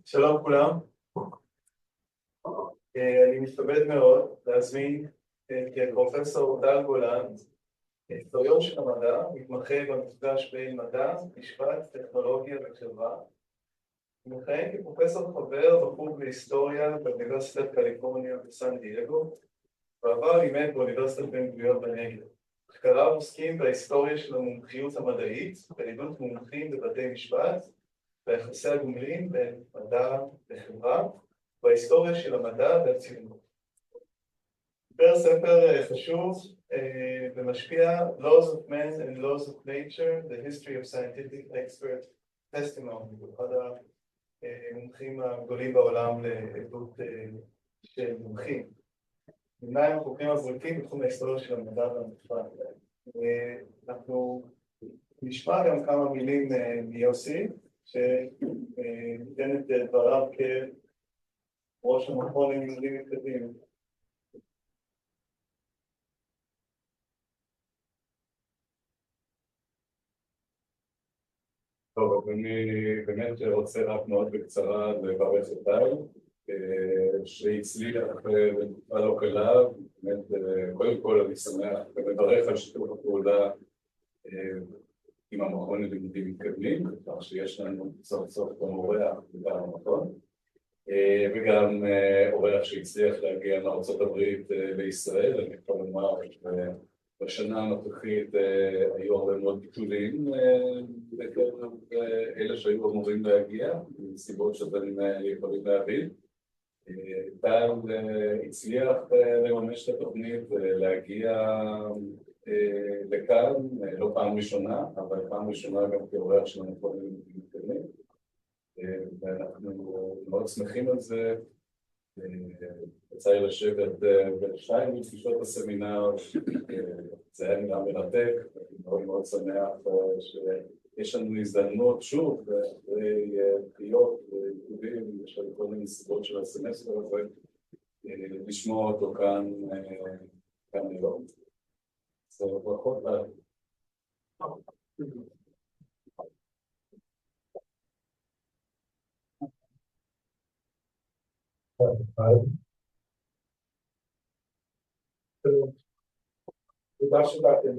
שלום כולם, אני מתכבד מאוד להזמין את פרופסור טל גולן, היסטוריון של המדע, מתמחה במפגש בין מדע, משפט, טכנולוגיה וחברה. הוא מכהן כפרופסור חבר בחוג להיסטוריה באוניברסיטת קליפורניה בסן דייגו, ועבר לימד באוניברסיטת בן גוריון בנגב. מחקריו עוסקים בהיסטוריה של המומחיות המדעית, בעידוד מומחים בבתי משפט, ביחסי הגומלין בין מדע וחברה, בהיסטוריה של המדע והציונות. דיבר ספר חשוב ומשפיע, Laws of Men and Laws of Nature, The History of Scientific Expert Testimony, אחד המומחים הגדולים בעולם לעדות של מומחים. מהם החוקרים הבולטים בתחום ההיסטוריה של המדע והמשפט. אנחנו נשמע גם כמה מילים מיוסי, שניתן את דבריו כראש המכון ללימודים מתקדמים. טוב, אז אני באמת רוצה רק מאוד בקצרה לברך את טל, שהצליח בתקופה לא קלה. באמת, קודם כל אני שמח ומברך על שיתוף הפעולה עם המכון ללימודים מתקדמים, כך שיש לנו סוף סוף גם אורח בגלל המכון, וגם אורח שהצליח להגיע מארצות הברית לישראל. אני יכול לומר שבשנה הנוכחית היו הרבה מאוד ביטולים בקרב אלה שהיו אמורים להגיע, מסיבות שאתם יכולים להבין. טל הצליח לממש את התוכנית להגיע לכאן, לא פעם ראשונה, אבל פעם ראשונה גם כאורח של המכון ללימודים מתקדמים, ואנחנו מאוד שמחים על זה. יצא לי לשבת בשתיים מפגישות הסמינר, זה היה נראה מרתק, אני מאוד מאוד שמח שיש לנו הזדמנות שוב, אחרי דחיות ועיכובים של כל מיני סיבות של הסמסטר הזה, לשמוע אותו כאן היום. אז ברכות לה. תודה שבאתם.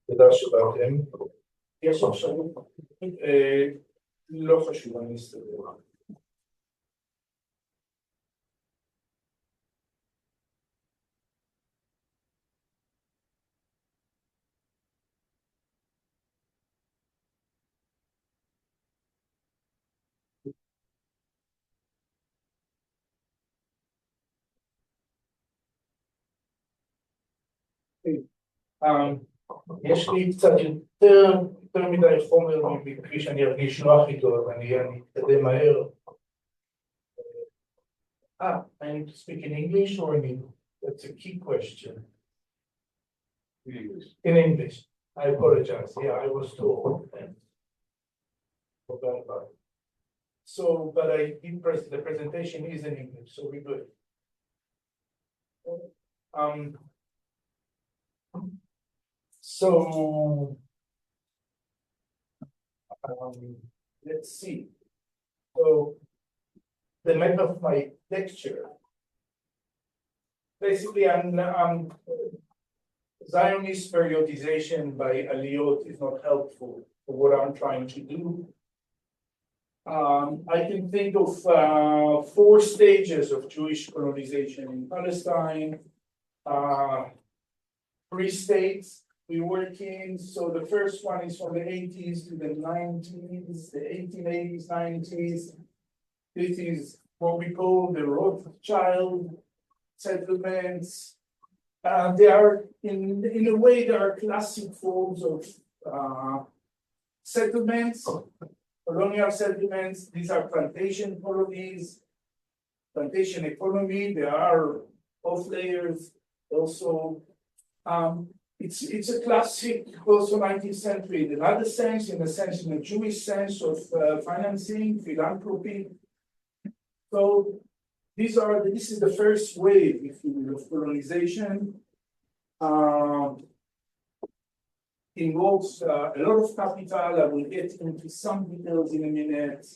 תודה שבאתם. יש אפשרות? לא חשוב, אני אסתדר. יש לי קצת יותר מדי חומר מכפי שאני ארגיש נוח איתו, אז אני אתקדם מהר. I need to speak in English or in English? That's a key question. In English. In English. I apologize. Yeah, I was told. Forgot about it. So, but the presentation is in English, so we're good. So, let's see. So, the map of my lecture. Basically, Zionist periodization by Aliyot is not helpful for what I'm trying to do. I can think of 4 stages of Jewish colonization in Palestine. 3 states we work in. So the first one is from the 80s to the 90s, the 1880s, 90s. This is what we call the Rothschild settlements. They are, in a way, they are classic forms of settlements, colonial settlements. These are plantation colonies, plantation economy. There are off layers also. It's a classic also 19th century in another sense, in a Jewish sense of financing, philanthropy. So this is the first wave, if you will, of colonization. involves a lot of capital. I will get into some details in a minute,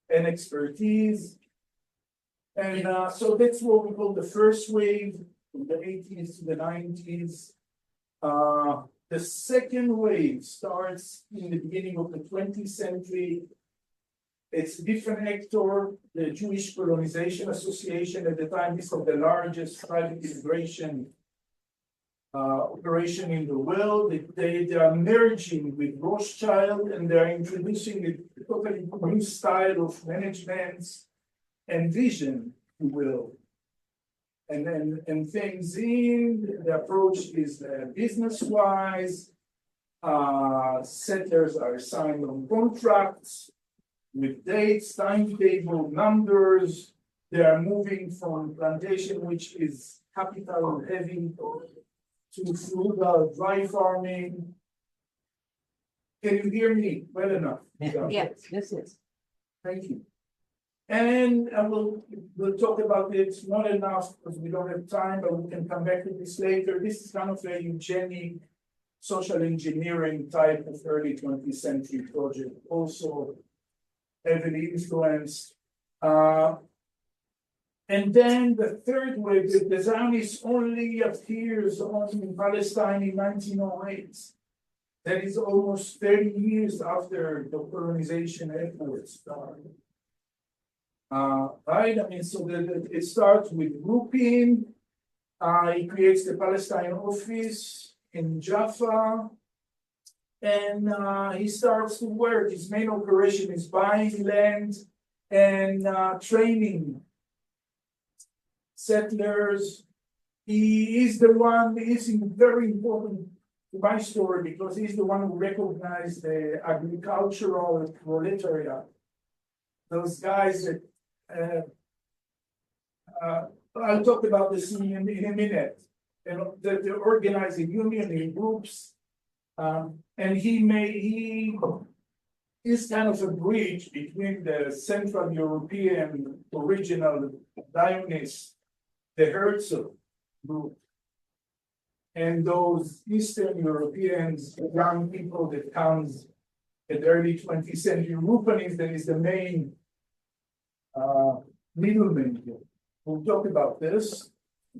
and expertise. And so that's what we call the first wave from the 80s to the 90s. The second wave starts in the beginning of the 20th century. It's a different actor, the Jewish Colonization Association. At the time, this was the largest private immigration operation in the world. They are merging with Rothschild, and they're introducing a totally new style of management and vision, if you will. And things in the approach is business-wise. Settlers are signed on contracts with dates, timetable, numbers. They are moving from plantation, which is capital heavy, to frugal dry farming. Can you hear me well enough? Yes, this is. Thank you. And we'll talk about it, not enough because we don't have time, but we can come back to this later. This is kind of a eugenic social engineering type of early 20th century project, also heavily influenced. And then the third wave, the Zionist only appears in Palestine in 1908. That is almost 30 years after the colonization efforts started. Right? I mean, so it starts with grouping. He creates the Palestine office in Jaffa, and he starts to work. His main operation is buying land and training settlers. He is the one, he's very important to my story because he's the one who recognized the agricultural proletariat. Those guys that I'll talk about this in a minute. You know, they're organizing union in groups, and he is kind of a bridge between the Central European original Zionists, the Herzl group, and those Eastern Europeans, young people that comes in the early 20th century. Rupanis, that is the main middleman here. We'll talk about this.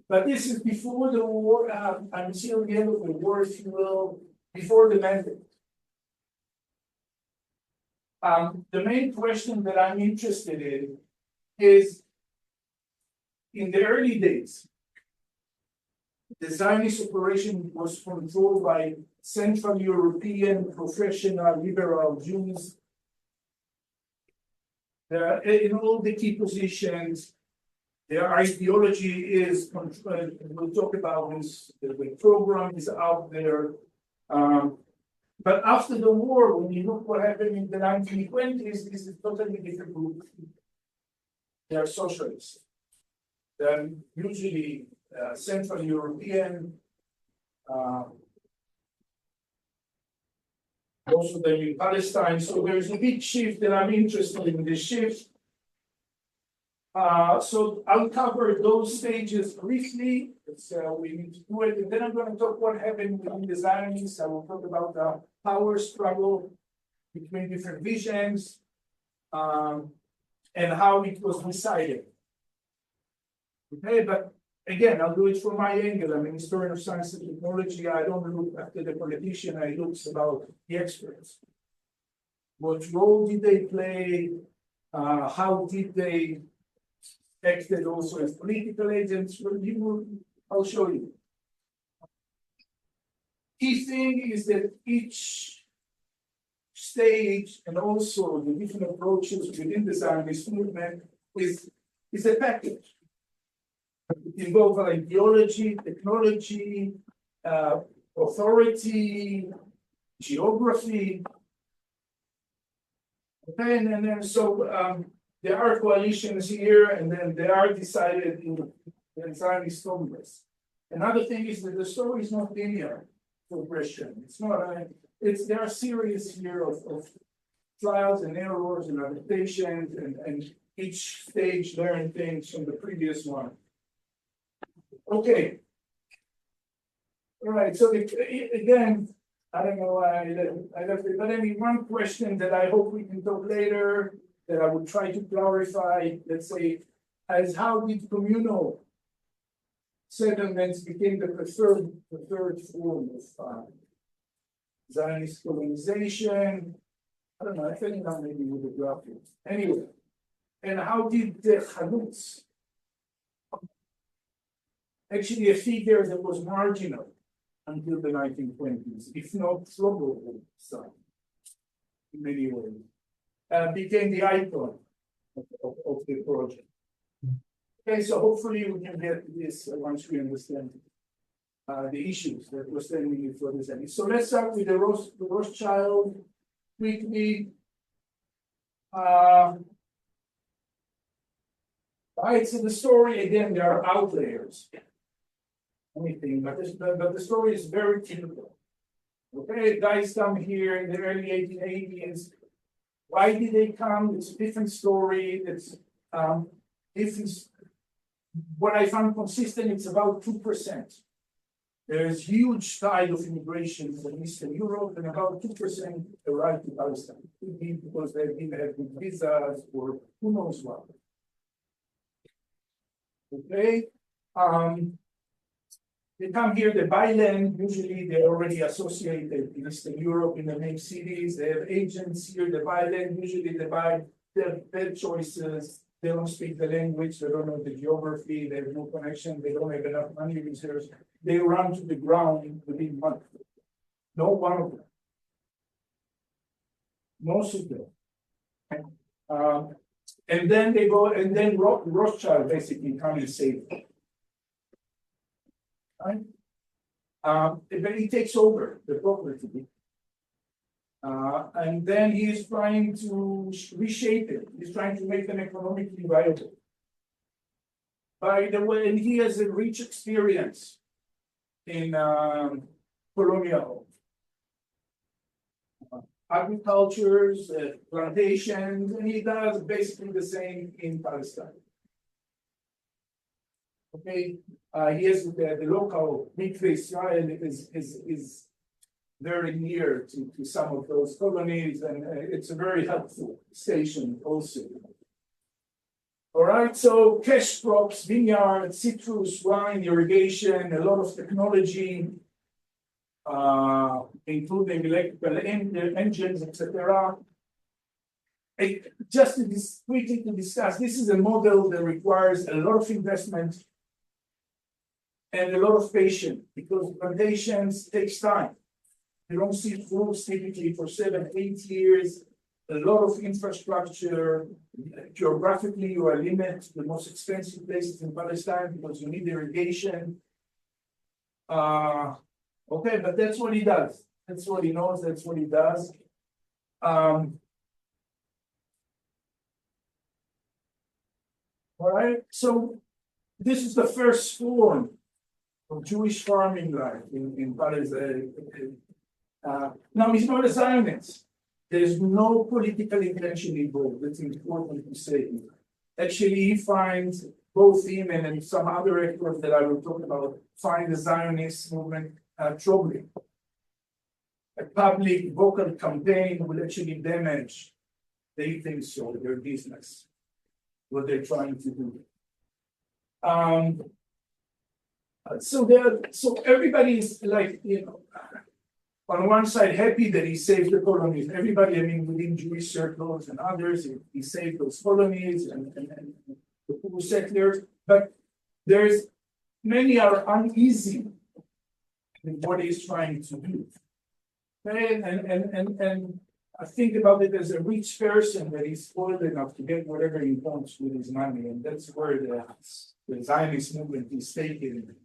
But this is before the war, until the end of the war, if you will, before the mandate. The main question that I'm interested in is, in the early days, the Zionist operation was controlled by Central European professional liberal Jews. In all the key positions, their ideology is controlled. We'll talk about this. The program is out there. But after the war, when you look what happened in the 1920s, this is totally different group. They are socialists. They're usually Central European. Most of them in Palestine. So there's a big shift, and I'm interested in this shift. So I'll cover those stages briefly. We need to do it, and then I'm going to talk what happened within the Zionists. I will talk about the power struggle between different visions, and how it was decided. Okay, but again, I'll do it from my angle. I'm an historian of science and technology. I don't look after the politician. I look about the experts. What role did they play? How did they acted also as political agents? I'll show you. Key thing is that each stage and also the different approaches within the Zionist movement is a package. It involves ideology, technology, authority, geography. Okay, and then so there are coalitions here, and then they are decided in the Zionist Congress. Another thing is that the story is not linear progression. It's not. There are series here of trials and errors and adaptations, and each stage learn things from the previous one. Okay. All right. So again, I don't know why I left it, but I mean, one question that I hope we can talk later, that I would try to clarify, let's say, as how did communal settlements became the preferred form of Zionist colonization? I don't know, I think now maybe with the graphic. Anyway, and how did the Halutz, actually a figure that was marginal until the 1920s, if not global side, in many ways, became the icon of the project. Okay, so hopefully we can get this once we understand the issues that we're standing for this end. So let's start with the Rothschild quickly. Right, so the story, again, there are outliers. Anything, but the story is very typical. Okay, guys come here in the early 1880s. Why did they come? It's a different story. It's different. What I found consistent, it's about 2%. There's huge tide of immigration from Eastern Europe, and about 2% arrived to Palestine. Could be because they didn't have good visas or who knows what. Okay. They come here, they buy land. Usually they're already associated in Eastern Europe in the main cities. They have agents here, they buy land. Usually they buy their bad choices. They don't speak the language, they don't know the geography, they have no connection, they don't have enough money reserves. They run to the ground within months. No one of them. Most of them. And then they go, and then Rothschild basically come and save them. Right? But he takes over the property. And then he is trying to reshape it. He's trying to make them economically viable. By the way, and he has a rich experience in colonial agricultures, plantations, and he does basically the same in Palestine. Okay, he has the local Mikveh Israel is very near to some of those colonies, and it's a very helpful station also. All right, so cash crops, vineyards, citrus, wine, irrigation, a lot of technology, including electrical engines, etc. Just quickly to discuss, this is a model that requires a lot of investment and a lot of patience, because plantations takes time. You don't see fruits typically for 7, 8 years. A lot of infrastructure. Geographically, you are limited to the most expensive places in Palestine because you need irrigation. Okay, but that's what he does. That's what he knows. That's what he does. All right. So this is the first form of Jewish farming life in Palestine. Now, he's not a Zionist. There's no political intention involved. That's important to say. Actually, he finds, both him and some other experts that I will talk about, find the Zionist movement troubling. A public vocal campaign will actually damage, they think so, their business, what they're trying to do. So everybody is like, on one side, happy that he saved the colonies. Everybody, I mean, within Jewish circles and others, he saved those colonies and the poor settlers. But there's many are uneasy in what he's trying to do. Okay? And I think about it as a rich person that is spoiled enough to get whatever he wants with his money, and that's where the Zionist movement is taken.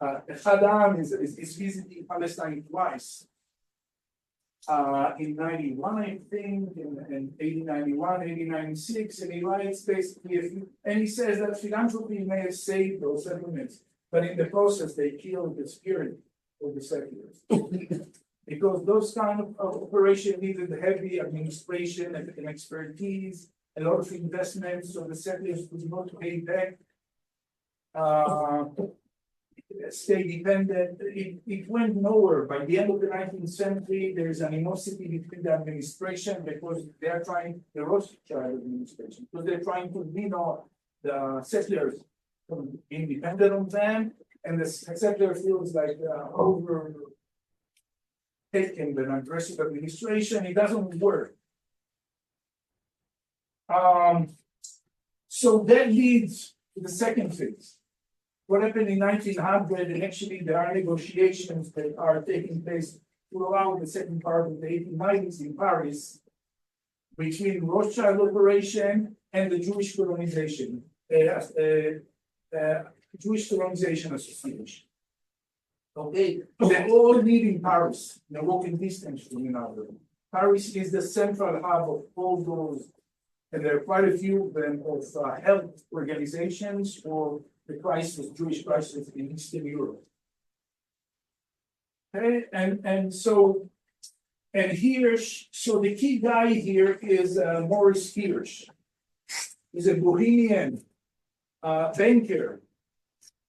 Adam is visiting Palestine twice. In 91, I think, in 1891, 1896, and he writes basically, and he says that philanthropy may have saved those settlements, but in the process they killed the spirit of the settlers. Because those kind of operation needed heavy administration and expertise, a lot of investment, so the settlers could not pay back. stay dependent. It went nowhere. By the end of the 19th century, there's animosity between the administration because they are trying, the Rothschild administration, because they're trying to wean off the settlers from being dependent on them, and the settler feels like overtaken by an aggressive administration. It doesn't work. So that leads to the second phase. What happened in 1900, and actually there are negotiations that are taking place throughout the second part of the 1890s in Paris between Rothschild operation and the Jewish colonization, Jewish Colonization Association. Okay, they all live in Paris, they're walking distance from one another. Paris is the central hub of all those, and there are quite a few of them of health organizations for the crisis, Jewish crisis in Eastern Europe. Okay, and so Hirsch, so the key guy here is Morris Hirsch. He's a Bohemian banker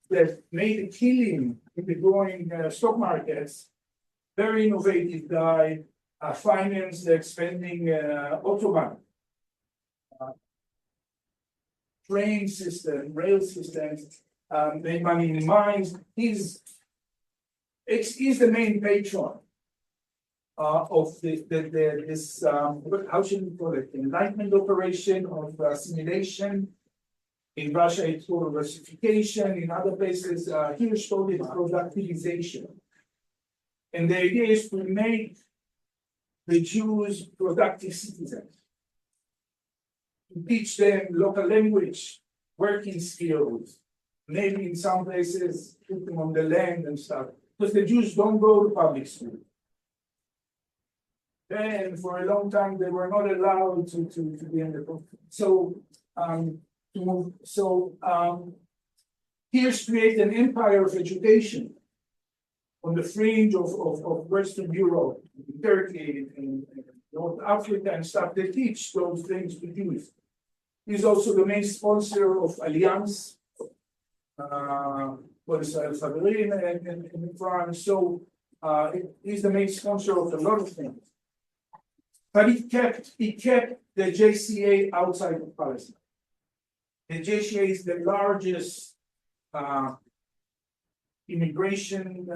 that made a killing in the growing stock markets. Very innovative guy, financed the expanding Ottoman train system, rail systems, made money in mines. He's the main patron of this how should we call it? Enlightenment operation of assimilation. In Russia, it's called Russification. In other places, Hirsch called it productivization. And the idea is to make the Jews productive citizens, to teach them local language, working skills, maybe in some places put them on the land and stuff, because the Jews don't go to public school. And for a long time, they were not allowed to be in the Hirsch created an empire of education on the fringe of Western Europe, Turkey, and North Africa and stuff. They teach those things to Jews. He's also the main sponsor of Alliance, what is Al-Fabrin in France. So he's the main sponsor of a lot of things. But he kept the JCA outside of Palestine. The JCA is the largest immigration,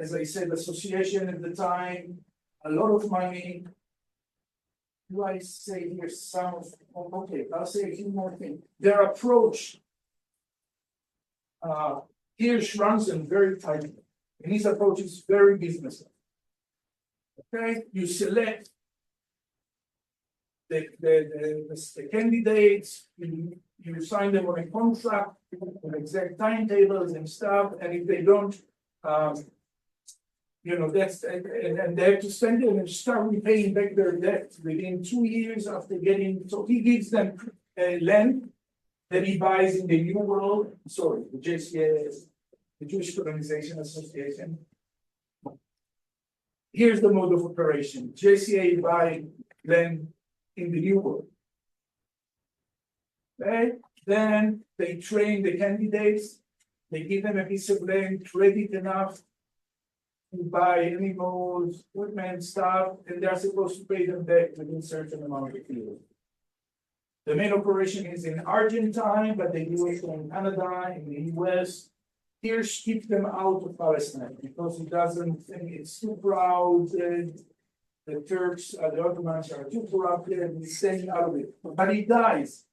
as I said, association at the time. A lot of money. Do I say here some of? Okay, I'll say a few more things. Their approach, Hirsch runs them very tightly, and his approach is very business. Okay, you select the candidates, you sign them on a contract with exact timetables and stuff, and if they don't, that's and they have to send them and start repaying back their debt within 2 years after getting. So he gives them land that he buys in the New World. Sorry, the JCA, the Jewish Colonization Association. Here's the mode of operation: JCA buy land in the New World. Okay? Then they train the candidates. They give them a piece of land, credit enough to buy animals, equipment, stuff, and they're supposed to pay them back within a certain amount of years. The main operation is in Argentine, but they do it in Canada, in the US. Hirsch keeps them out of Palestine because he doesn't think it's too crowded. The Turks, the Ottomans are too corrupted, and he's staying out of it. But he dies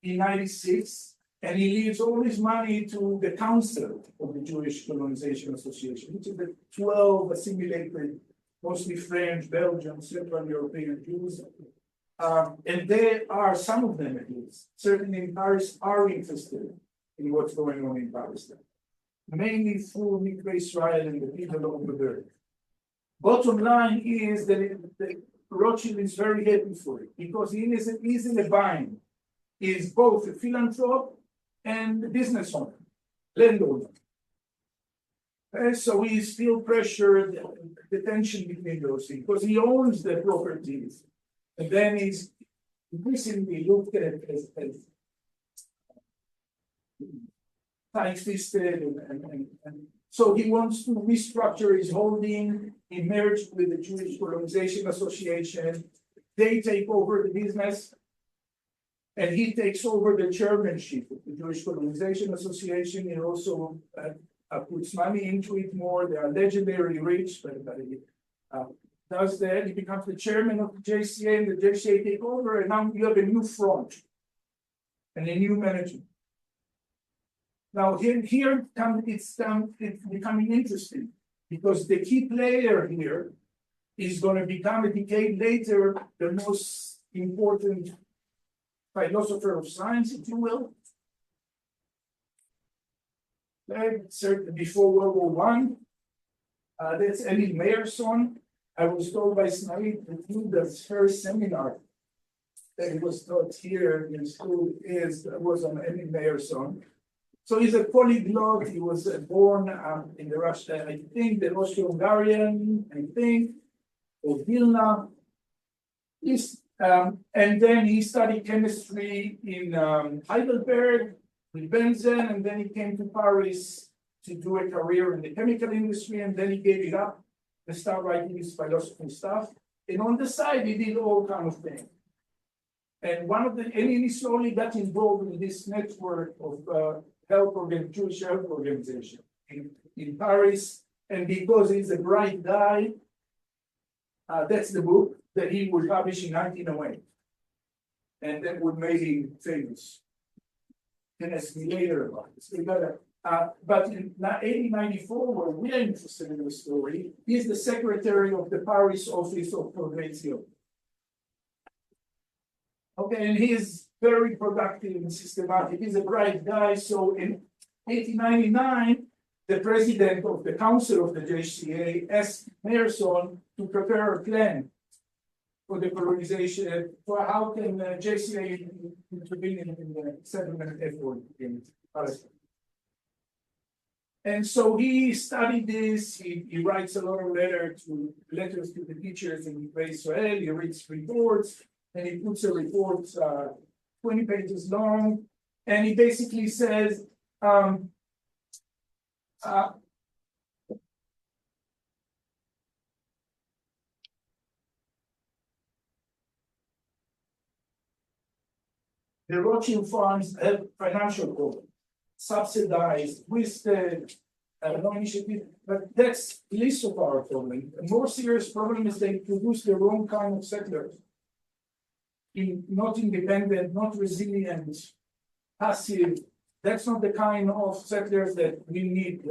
in 96, and he leaves all his money to the Council of the Jewish Colonization Association, which is the 12 assimilated, mostly French, Belgian, Central European Jews. And there are some of them, at least, certainly in Paris, are interested in what's going on in Palestine, mainly through Mikveh Israel and the people over there. Bottom line is that Rothschild is very happy for it because he's in a bind. He is both a philanthrope and a business owner, landowner. So he still pressured the tension between those things because he owns the properties. And then he's increasingly looked at as tight-fisted, and so he wants to restructure his holding. He merged with the Jewish Colonization Association. They take over the business, and he takes over the chairmanship of the Jewish Colonization Association. He also puts money into it more. They are legendary rich, but he does that. He becomes the chairman of the JCA, and the JCA take over, and now you have a new front and a new management. Now it's becoming interesting, because the key player here is going to become a decade later the most important philosopher of science, if you will. Certainly before World War One, that's Emil Meyerson. I was told by Snaid that the first seminar that was taught here in school was on Emil Meyerson. So he's a polyglot. He was born in the Russia, I think, the Austro-Hungarian, or Vilna. And then he studied chemistry in Heidelberg with Benzen, and then he came to Paris to do a career in the chemical industry, and then he gave it up and started writing his philosophy stuff. And on the side, he did all kind of things. And he slowly got involved in this network of Jewish health organization in Paris. And because he's a bright guy, that's the book that he would publish in 1908. And that would make him famous. And ask me later about this. But in 1894, where we are interested in the story, he's the secretary of the Paris office of Confrontation. Okay, and he is very productive and systematic. He's a bright guy. So in 1899, the president of the council of the JCA asked Meyerson to prepare a plan for the colonization, for how can JCA intervene in the settlement effort in Palestine. And so he studied this. He writes a lot of letters to the teachers in Israel. He reads reports, and he puts a report 20 pages long, and he basically says, the Rothschild funds have financial problems, subsidized, twisted, no initiative, but that's least of our problem. A more serious problem is they produce the wrong kind of settlers. Not independent, not resilient, passive. That's not the kind of settlers that we need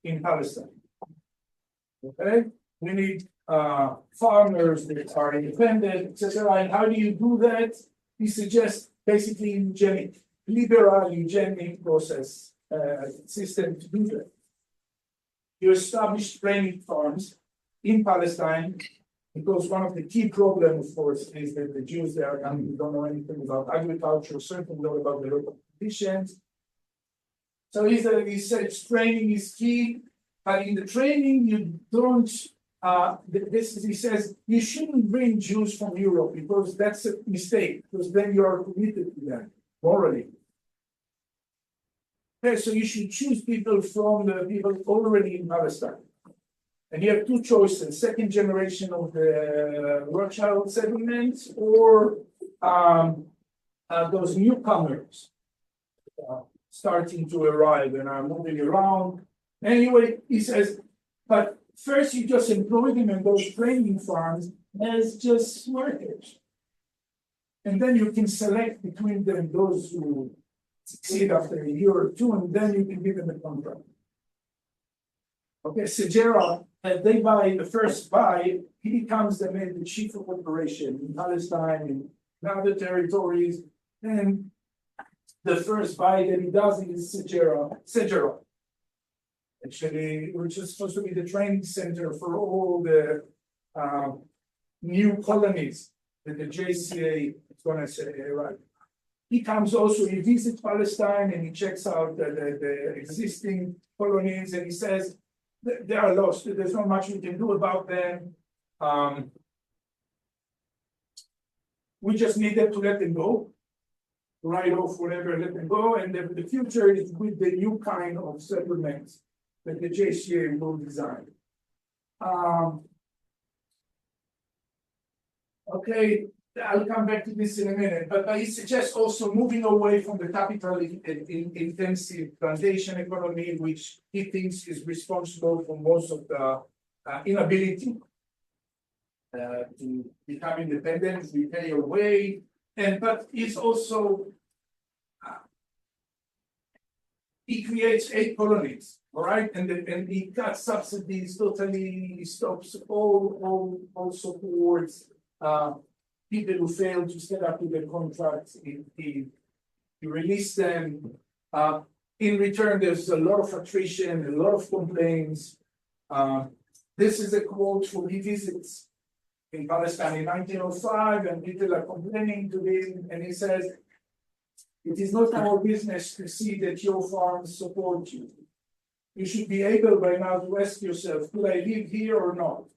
in Palestine. Okay, we need farmers that are independent, etc. And how do you do that? He suggests basically eugenic, liberal eugenic process system to do that. You establish training farms in Palestine, because one of the key problems, of course, is that the Jews there don't know anything about agriculture, certainly not about the local conditions. So he says training is key, but in the training you don't. He says you shouldn't bring Jews from Europe, because that's a mistake, because then you are committed to them morally. Okay, so you should choose people from the people already in Palestine. And you have two choices: second generation of the Rothschild settlements, or those newcomers starting to arrive and are moving around. Anyway, he says, but first you just employ them in those training farms as just workers. And then you can select between them those who succeed after a year or two, and then you can give them a contract. Okay, Segera, they buy the first buy, he becomes the chief of operation in Palestine and in other territories. And the first buy that he does is Segera, actually, which is supposed to be the training center for all the new colonies that the JCA is going to say, right. He comes also, he visits Palestine and he checks out the existing colonies, and he says, they are lost. There's not much we can do about them. We just need them to let them go. write off whatever, let them go, and the future is with the new kind of settlements that the JCA will design. Okay, I'll come back to this in a minute, but I suggest also moving away from the capital intensive plantation economy, which he thinks is responsible for most of the inability to become independent, we pay away, but it's also he creates 8 colonies, all right, and he cuts subsidies, totally stops all supports. People who fail to set up with their contracts, he released them. In return, there's a lot of attrition, a lot of complaints. This is a quote from he visits in Palestine in 1905, and people are complaining to him, and he says, "It is not our business to see that your farms support you. You should be able by now to ask yourself, could I live here or not?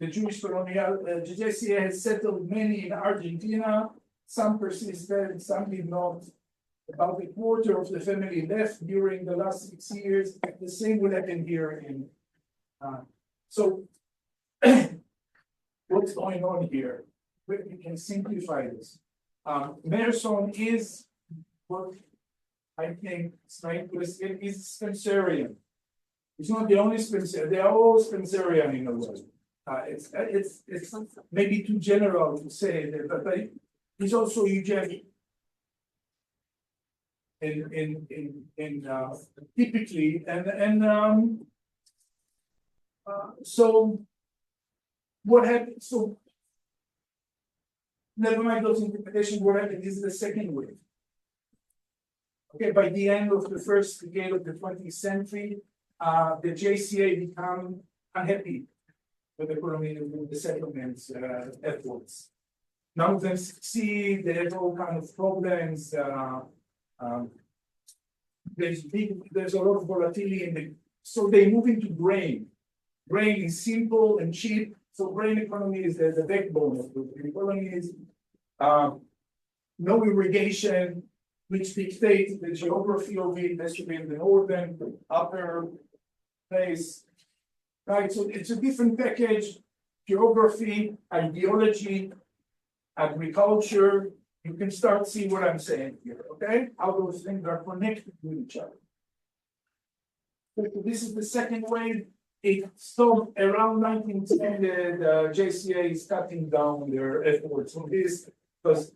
The Jewish colonial JCA has settled many in Argentina. Some persisted, some did not. About a quarter of the family left during the last 6 years. The same will happen here in." So, what's going on here? We can simplify this. Merson is what I think is Spencerian. It's not the only Spencerian. They are all Spencerian in a way. It's maybe too general to say that, but it's also eugenic. Typically, so what happened? So never mind those interpretations. What happened is the second wave. Okay, by the end of the first decade of the 20th century, the JCA become unhappy with the settlements efforts. None of them succeed. They have all kind of problems. There's a lot of volatility in the. So they move into grain. Grain is simple and cheap. So grain economy is the backbone of the economies. No irrigation, which dictates the geography of it. Has to be in the northern upper place. Right, so it's a different package, geography, ideology, agriculture. You can start to see what I'm saying here, okay? How those things are connected with each other. So this is the second wave. It stopped around 1910, the JCA is cutting down their efforts on this because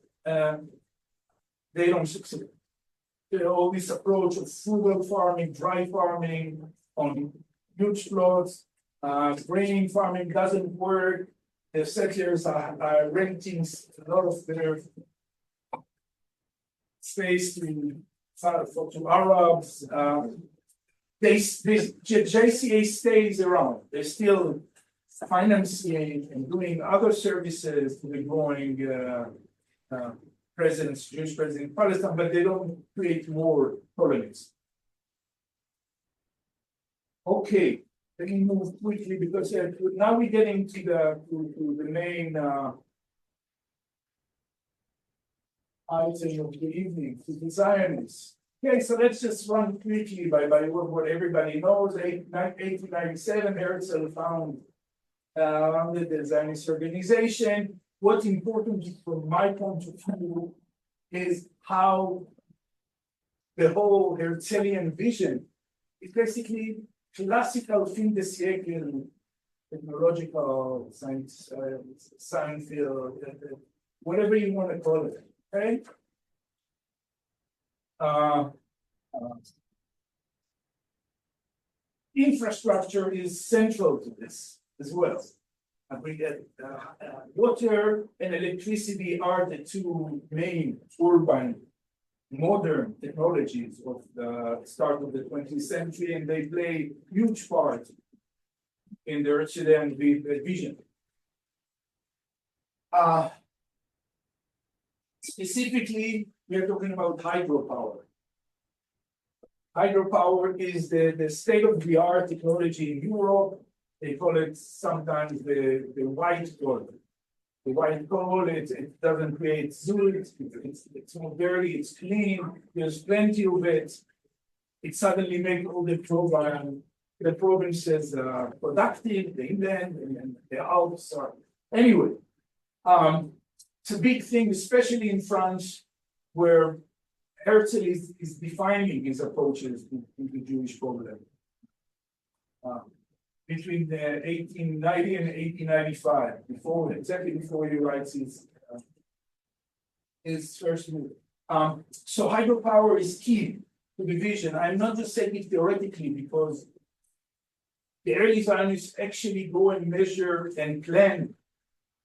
they don't succeed. There's all this approach of frugal farming, dry farming on huge plots. Grain farming doesn't work. The settlers are renting a lot of their space to Arabs. JCA stays around. They're still financing and doing other services to the growing Jewish presence in Palestine, but they don't create more colonies. Okay. Let me move quickly because now we're getting to the main item of the evening, to the Zionists. Okay, so let's just run quickly by what everybody knows. 1897, Herzl founded the Zionist organization. What's important from my point of view is how the whole Herzlian vision is basically classical fin de siècle, technological science field, whatever you want to call it, okay? Infrastructure is central to this as well. We get water and electricity are the two main urban modern technologies of the start of the 20th century, and they play huge part in the Herzlian vision. Specifically, we are talking about hydropower. Hydropower is the state-of-the-art technology in Europe. They call it sometimes the white gold. the white coal, it doesn't create zoot, it's more dirty, it's clean, there's plenty of it. It suddenly makes all the provinces productive, the inland and the Alps are. Anyway, it's a big thing, especially in France, where Herzl is defining his approaches to the Jewish problem. Between 1890 and 1895, exactly before he writes his first book. So hydropower is key to the vision. I'm not just saying it theoretically, because the early Zionists actually go and measure and plan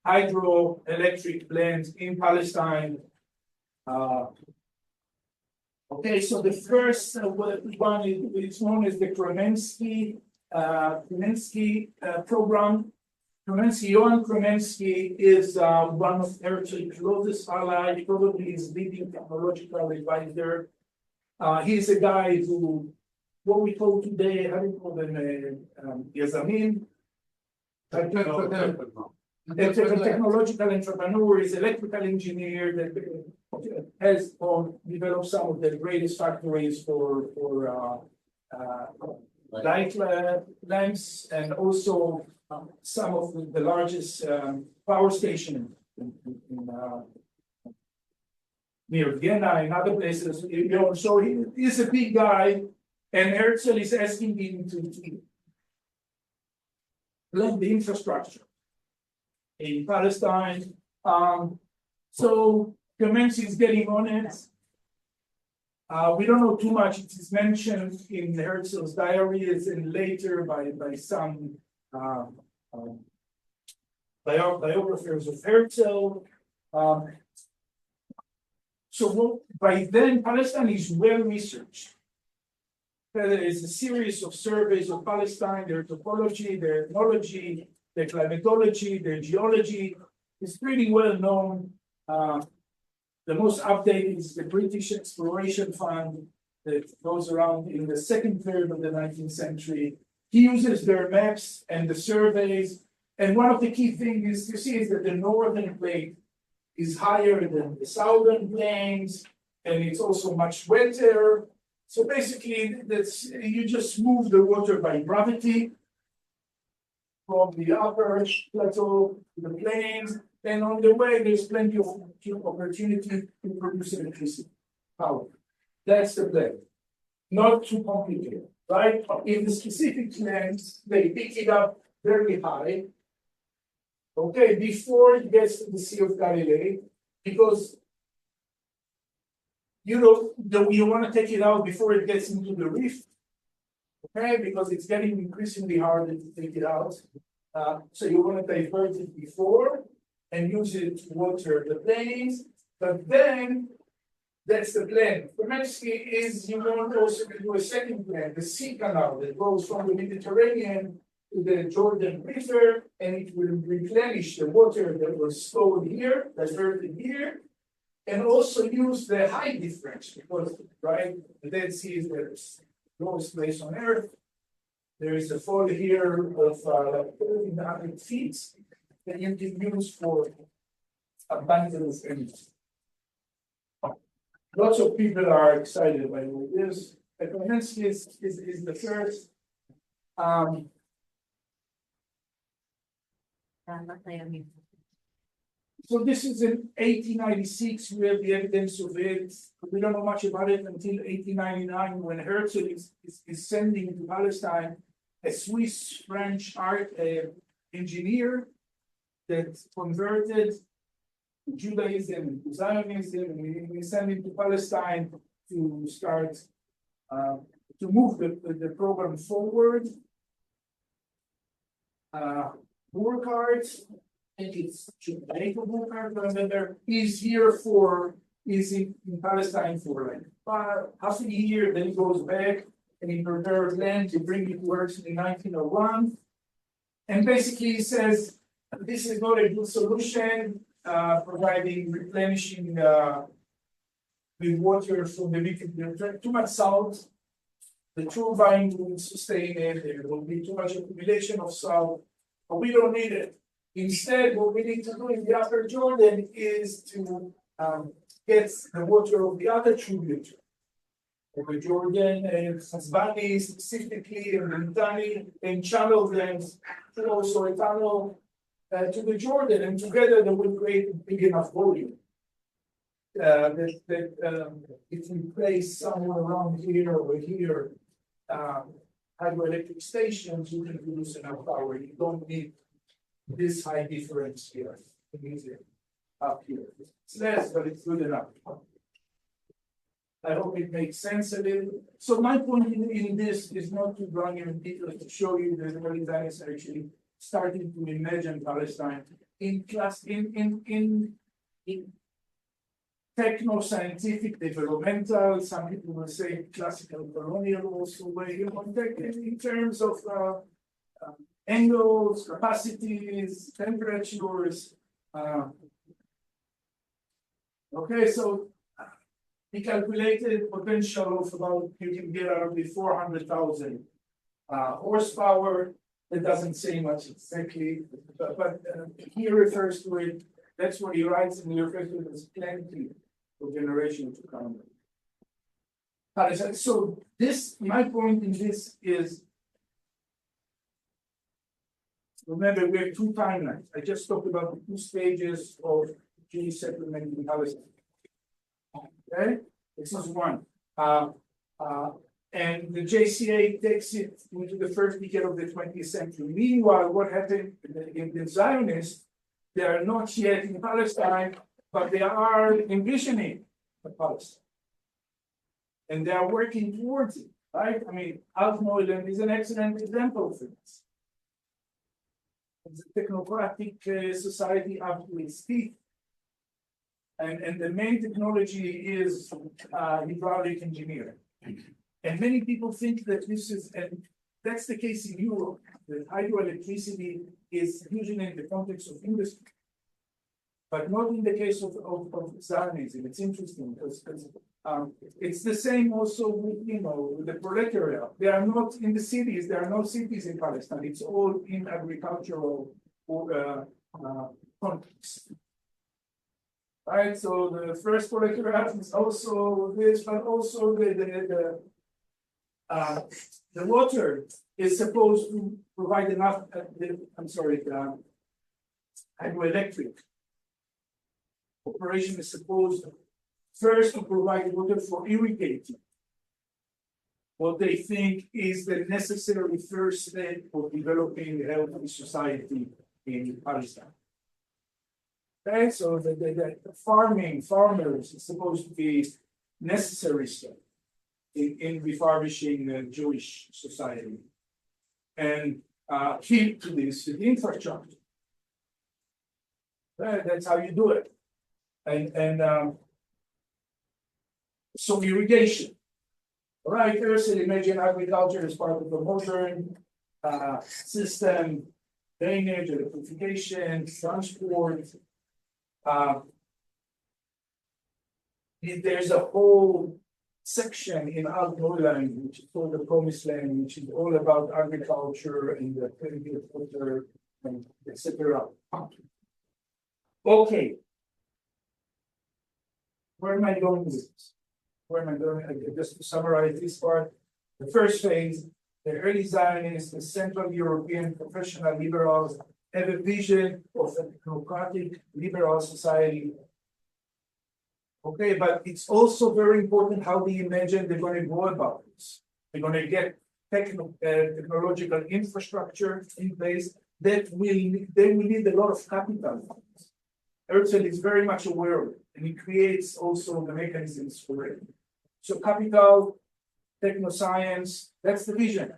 hydroelectric plants in Palestine. Okay, so the first one is known as the Kremensky program. Johann Kremensky is one of Herzl's closest allies, probably his leading technological advisor. He's a guy who, what we call today, how do you call them, Yazamin? Technological entrepreneur, is electrical engineer that has developed some of the greatest factories for light lamps, and also some of the largest power stations near Vienna and other places. So he's a big guy, and Herzl is asking him to plan the infrastructure in Palestine. So Kremensky is getting on it. We don't know too much. It is mentioned in Herzl's diaries and later by some biographers of Herzl. So by then, Palestine is well researched. There is a series of surveys of Palestine, their topology, their ethnology, their climatology, their geology. It's pretty well known. The most updated is the British Exploration Fund that goes around in the second third of the 19th century. He uses their maps and the surveys. And one of the key things to see is that the northern plate is higher than the southern plains, and it's also much wetter. So basically, you just move the water by gravity from the upper plateau to the plains. And on the way, there's plenty of opportunity to produce electricity power. That's the plan. Not too complicated, right? In the specific lands, they pick it up very high, okay, before it gets to the Sea of Galilee, because you want to take it out before it gets into the reef, okay, because it's getting increasingly harder to take it out. So you want to divert it before and use it to water the plains, but then that's the plan. Kremensky is you want also to do a second plan, the sea canal that goes from the Mediterranean to the Jordan River, and it will replenish the water that was stored here, diverted here, and also use the height difference, because right, the Dead Sea is the lowest place on earth. There is a fall here of like 1,300 feet that you can use for abundance of energy. Lots of people are excited by this. Kremensky is the first. So this is in 1896. We have the evidence of it. We don't know much about it until 1899, when Herzl is sending to Palestine a Swiss-French engineer that converted Judaism to Zionism, and we send him to Palestine to start to move the program forward. Burkhardt, I think it's Jacob Burkhardt, remember, he's in Palestine for like half a year, then he goes back and he prepares land to bring it to works in 1901. And basically he says, this is not a good solution, providing replenishing with water from the Mediterranean, too much salt. The turbine will sustain it, there will be too much accumulation of salt, but we don't need it. Instead, what we need to do in the Upper Jordan is to get the water of the other tributary. The Jordan and Hasbani specifically, and Litani, and channel them to also a tunnel to the Jordan, and together they will create a big enough volume. If we place somewhere around here or here, hydroelectric stations, you can produce enough power. You don't need this high difference here. You need it up here. It's less, but it's good enough. I hope it makes sense a little. So my point in this is not to run in detail to show you that the Zionists are actually starting to imagine Palestine in techno-scientific, developmental, some people will say classical colonial also way, in terms of angles, capacities, temperatures. Okay, so he calculated potential of about, you can get out of it 400,000 horsepower. That doesn't say much exactly, but he refers to it. That's what he writes, and he refers to it as plenty for generation to come. So this, my point in this is, remember we have two timelines. I just talked about the two stages of Jewish settlement in Palestine. Okay, this is one. And the JCA takes it into the first decade of the 20th century. Meanwhile, what happened in the Zionists, they are not yet in Palestine, but they are envisioning Palestine. And they are working towards it, right? I mean, Altnoyland is an excellent example of this. It's a technocratic society up to its teeth. And the main technology is hydraulic engineering. And many people think that this is, and that's the case in Europe, that hydroelectricity is usually in the context of industry, but not in the case of Zionism. It's interesting because it's the same also with, with the proletariat. They are not in the cities. There are no cities in Palestine. It's all in agricultural context. Right, so the first proletariat is also this, but also the water is supposed to provide enough. Hydroelectric operation is supposed first to provide water for irrigating what they think is the necessary first step for developing a healthy society in Palestine. Okay, so the farmers is supposed to be necessary step in refurbishing Jewish society, and key to this is infrastructure. That's how you do it, and so irrigation. All right, first imagine agriculture as part of the modern system, drainage, electrification, transport. There's a whole section in Golan, which is called the Promised Land, which is all about agriculture and the plenty of water, and etc. Okay. Where am I going with this? Where am I going? Just to summarize this part, the first phase, the early Zionists, the Central European professional liberals have a vision of a democratic liberal society. Okay, but it's also very important how they imagine they're going to go about this. They're going to get technological infrastructure in place that they will need a lot of capital. Herzl is very much aware of it, and he creates also the mechanisms for it. So capital, technoscience, that's the vision.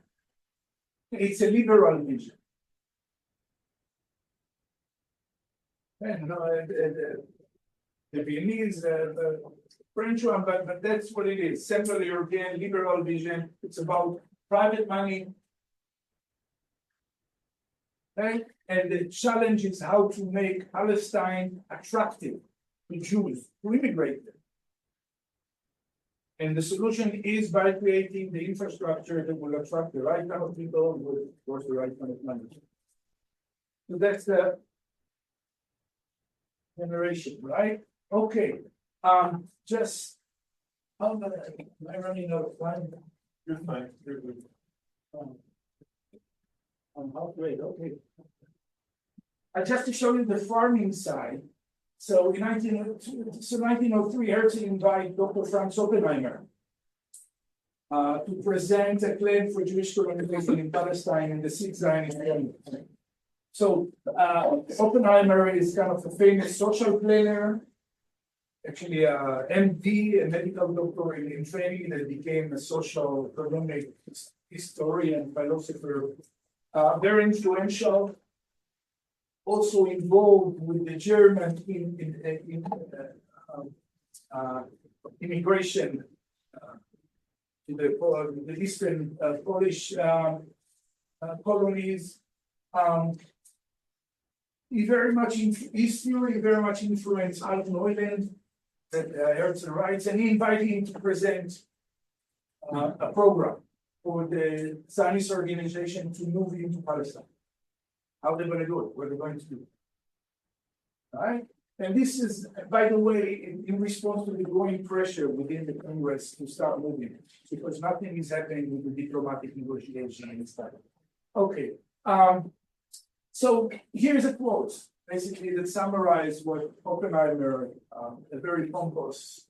It's a liberal vision. And the Viennese, the French one, but that's what it is. Central European liberal vision. It's about private money. Okay? And the challenge is how to make Palestine attractive to Jews, to immigrate there. And the solution is by creating the infrastructure that will attract the right kind of people and, of course, the right kind of money. So that's the generation, right? Okay, just, am I running out of time? You're fine, you're good. I'm halfway, okay. Just to show you the farming side. So in 1903, Herzl invited Dr. Franz Oppenheimer to present a claim for Jewish colonization in Palestine in the Sixth Zionist Movement. So Oppenheimer is kind of a famous social planner, actually a MD, a medical doctor in training that became a social economic historian, philosopher, very influential. Also involved with the German immigration to the eastern Polish colonies. His theory very much influenced Alton Neuland, that Herzl writes, and he invited him to present a program for the Zionist organization to move into Palestine. How they're going to do it, what they're going to do. All right? And this is, by the way, in response to the growing pressure within the Congress to start moving, because nothing is happening with the diplomatic negotiation and stuff. Okay. So here's a quote, basically, that summarizes what Oppenheimer, a very pompous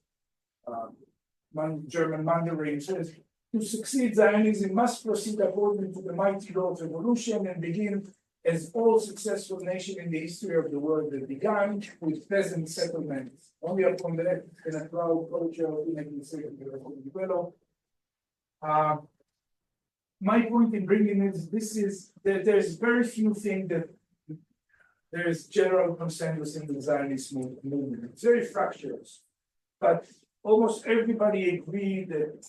German Mandarin, says. To succeed, Zionism must proceed according to the mighty law of evolution and begin as all successful nations in the history of the world that began with peasant settlements. Only upon that can a proud culture develop. My point in bringing this is that there's very few things that there is general consensus in the Zionist movement. It's very fractured, but almost everybody agreed that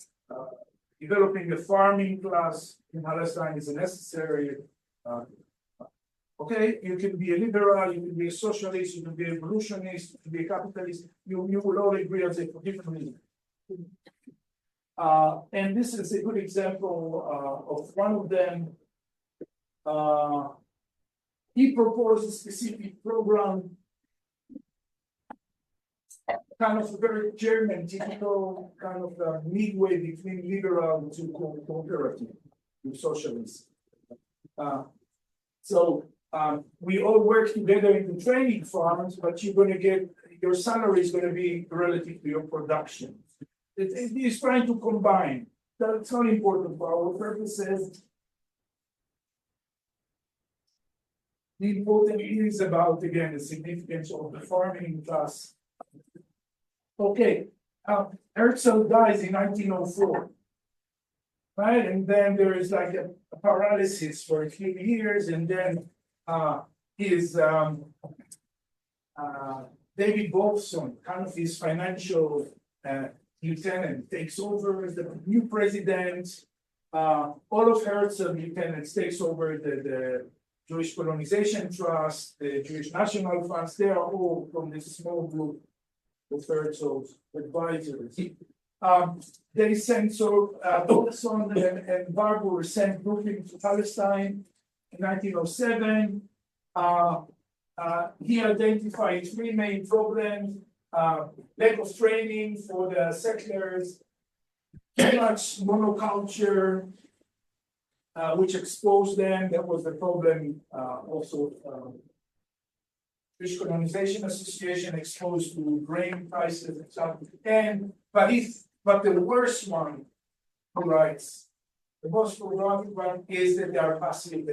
developing a farming class in Palestine is necessary. Okay, you can be a liberal, you can be a socialist, you can be a evolutionist, you can be a capitalist. You will all agree on it for different reasons. And this is a good example of one of them. He proposed a specific program, kind of a very German, typical kind of midway between liberal to cooperative, to socialist. So we all work together in the training farms, but you're going to get, your salary is going to be relative to your production. It is trying to combine. That's not important for our purposes. The important is about, again, the significance of the farming class. Okay, Herzl dies in 1904, right? And then there is like a paralysis for a few years, and then his David Wolfson, kind of his financial lieutenant, takes over as the new president. All of Herzl lieutenants takes over the Jewish Colonization Trust, the Jewish National Funds. They are all from this small group of Herzl's advisors. They sent Wolfson and Barbour sent Brooklyn to Palestine in 1907. He identified three main problems: lack of training for the settlers, too much monoculture, which exposed them. That was the problem. Also, Jewish Colonization Association exposed to grain prices and stuff. But the worst one, he writes, the most problematic one is that they are passive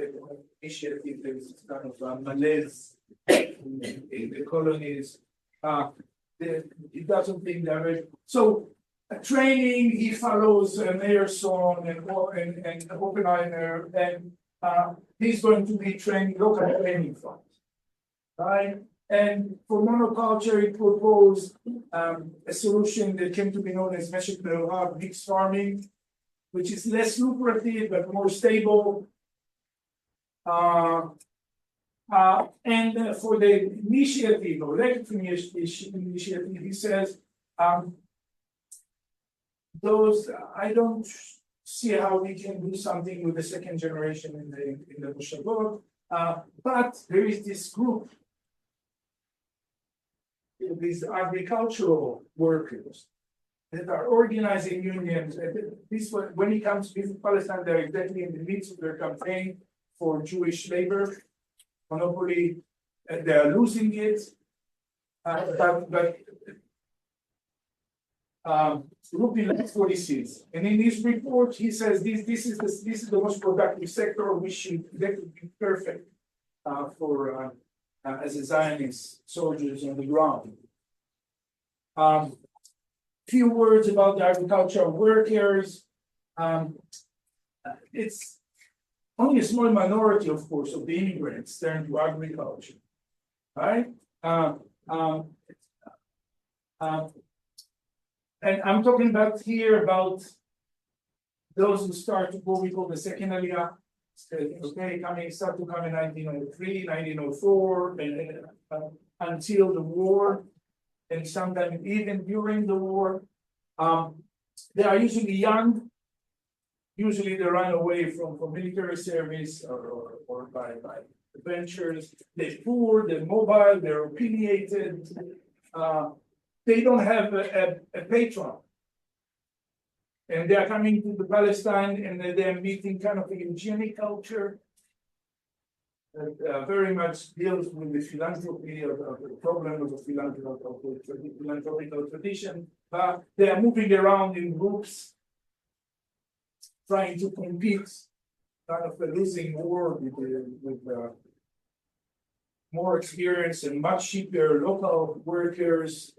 initiative. There is kind of malaise in the colonies. It doesn't think they're so. Training, he follows Meyerson and Oppenheimer, and he's going to be trained local training funds, right? And for monoculture, he proposed a solution that came to be known as mixed farming, which is less lucrative but more stable. And for the initiative, or electric initiative, he says, I don't see how we can do something with the second generation in the Moshavot, but there is this group these agricultural workers that are organizing unions. And this, when it comes to Palestine, they're exactly in the midst of their campaign for Jewish labor monopoly. They are losing it. Rupin likes what he sees, and in his report he says this is the most productive sector, which that would be perfect for as a Zionist soldiers on the ground. Few words about the agricultural workers. It's only a small minority, of course, of the immigrants turn to agriculture, right? And I'm talking about here about those who start to what we call the second Aliyah, okay, start to come in 1903, 1904, and until the war, and sometimes even during the war. They are usually young. Usually they run away from military service or by adventures. They're poor, they're mobile, they're opinionated. They don't have a patron. And they are coming to the Palestine and they're meeting kind of a eugenic culture that very much deals with the philanthropy of the problem of the philanthropical tradition. But they are moving around in groups, trying to compete, kind of a losing war with more experience and much cheaper local workers.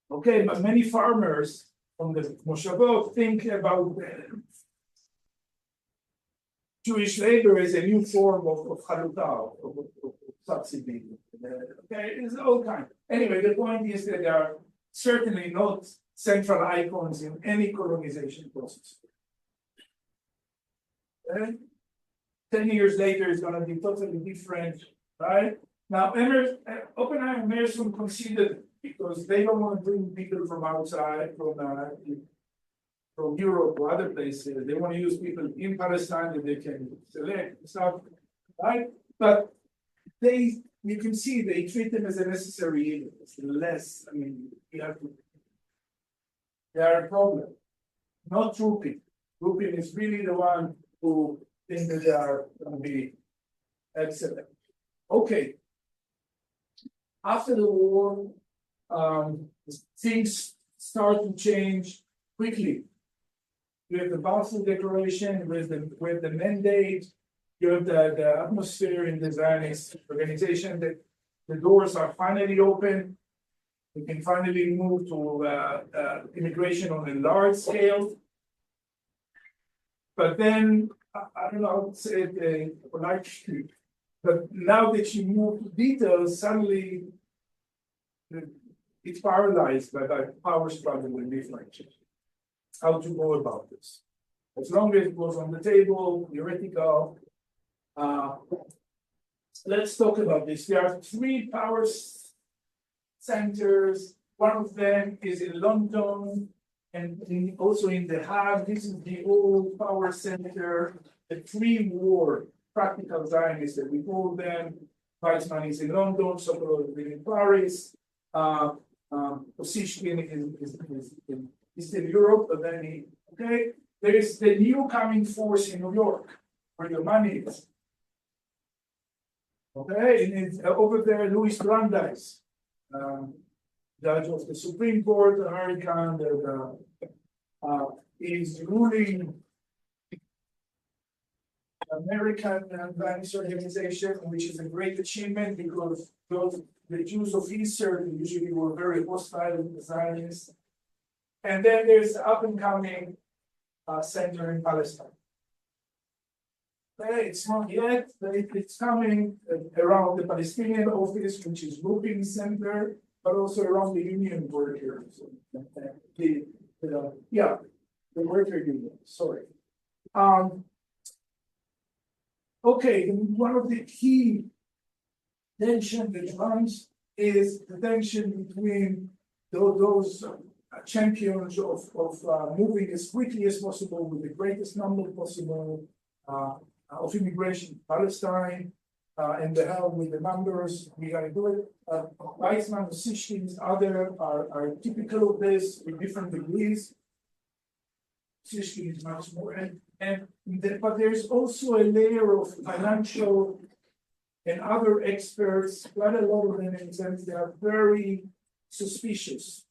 Okay, but many farmers from the Moshavot think about Jewish labor as a new form of Halutzim, of subsidy. Okay, it's all kind. Anyway, the point is that they are certainly not central icons in any colonization process. Okay? 10 years later, it's going to be totally different, right? Now, Oppenheimer and Emerson considered, because they don't want to bring people from outside, from Europe or other places. They want to use people in Palestine that they can select, stuff, right? But you can see they treat them as a necessary evil. It's less, I mean, you have to. They are a problem, not Rupin. Rupin is really the one who thinks that they are going to be excellent. Okay. After the war, things start to change quickly. You have the Balfour Declaration with the mandate. You have the atmosphere in the Zionist organization that the doors are finally open. We can finally move to immigration on a large scale. But then, I don't know how to say it politely, but now that you move to details, suddenly it's paralyzed by power struggle and different. How to go about this. As long as it goes on the table, theoretical. Let's talk about this. There are three power centers. One of them is in London and also in The Hague. This is the old power center, the pre-war practical Zionists that we call them. Weizmann is in London, Sokolov is in Paris. Osishkin is in Eastern Europe, but then there is the new coming force in New York, where the money is. Okay, and it's, over there, Louis Brandeis, judge of the Supreme Court, American, that is ruling American Zionist organization, which is a great achievement because the Jews of Eastern usually were very hostile to the Zionists. And then there's the up and coming center in Palestine. It's not yet, but it's coming around the Palestinian office, which is Rupin Center, but also around the union workers. The worker union, sorry. Okay, one of the key tension that runs is the tension between those champions of moving as quickly as possible with the greatest number possible of immigration to Palestine, and the help with the numbers, we gotta do it. Weizmann, Sishkin's other are typical of this with different degrees. Sishkin is much more, but there's also a layer of financial and other experts, quite a lot of them in the sense they are very suspicious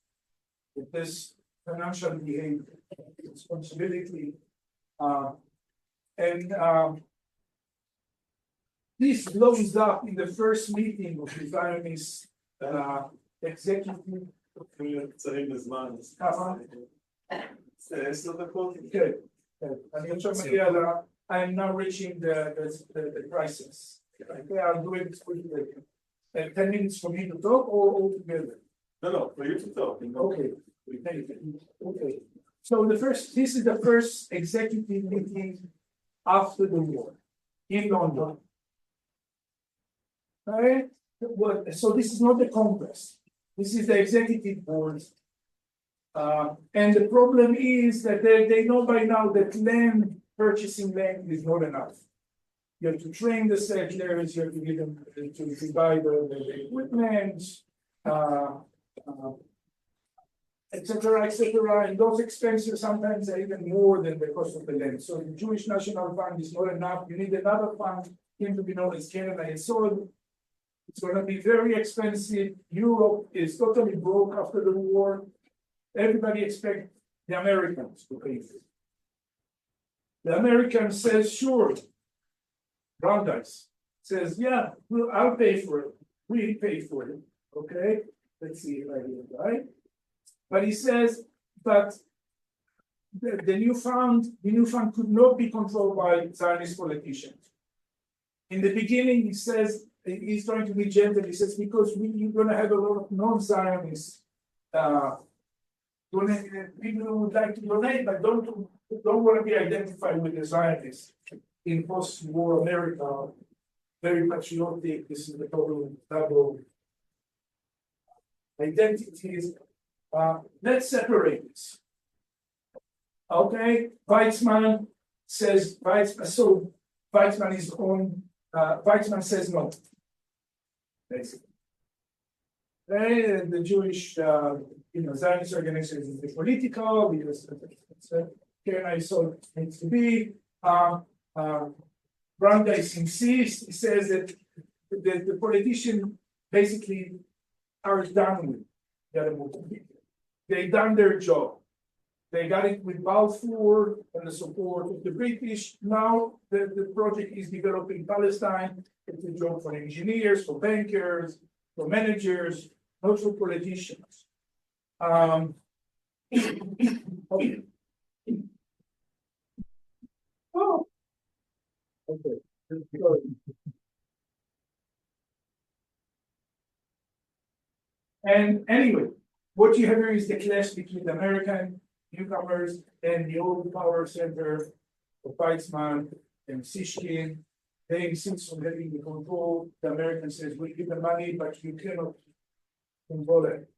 of this financial behavior, responsibility, and this blows up in the first meeting of the Zionist executive. קצרים בזמן. זה 10 דקות. כן, אני עכשיו מגיע I am now reaching the crisis. Okay, I'll do it quickly. 10 minutes for me to talk or all together? No, for you to talk. Okay. Okay. So this is the first executive meeting after the war in London. Right? So this is not the Congress. This is the executive board. And the problem is that they know by now that purchasing land is not enough. You have to train the settlers, you have to give them to buy the equipment, etc., and those expenses sometimes are even more than the cost of the land. So the Jewish National Fund is not enough. You need another fund, came to be known as Canada and Soil. It's going to be very expensive. Europe is totally broke after the war. Everybody expects the Americans to pay for it. The American says, sure. Brandeis says, yeah, I'll pay for it. We pay for it. Okay, let's see right here, right? But he says, but the new fund could not be controlled by Zionist politicians. In the beginning, he says, he's trying to be gentle. He says, because you're going to have a lot of non-Zionists people who would like to donate, but don't want to be identified with the Zionists in post-war America. Very patriotic. This is the total double identities. Let's separate this. Okay, Weizmann says Weizmann is on. Weizmann says no. Basically, the Jewish, Zionist organization is political because it needs to be. Brandeis insists. He says that the politicians basically are done with the movement. They done their job. They got it with Balfour and the support of the British. Now the project is developing Palestine. It's a job for engineers, for bankers, for managers, not for politicians. Okay. Oh. Okay. And anyway, what you have here is the clash between the American newcomers and the old power center of Weizmann and Sishkin. They insist on having the control. The American says, we give the money, but you cannot control it.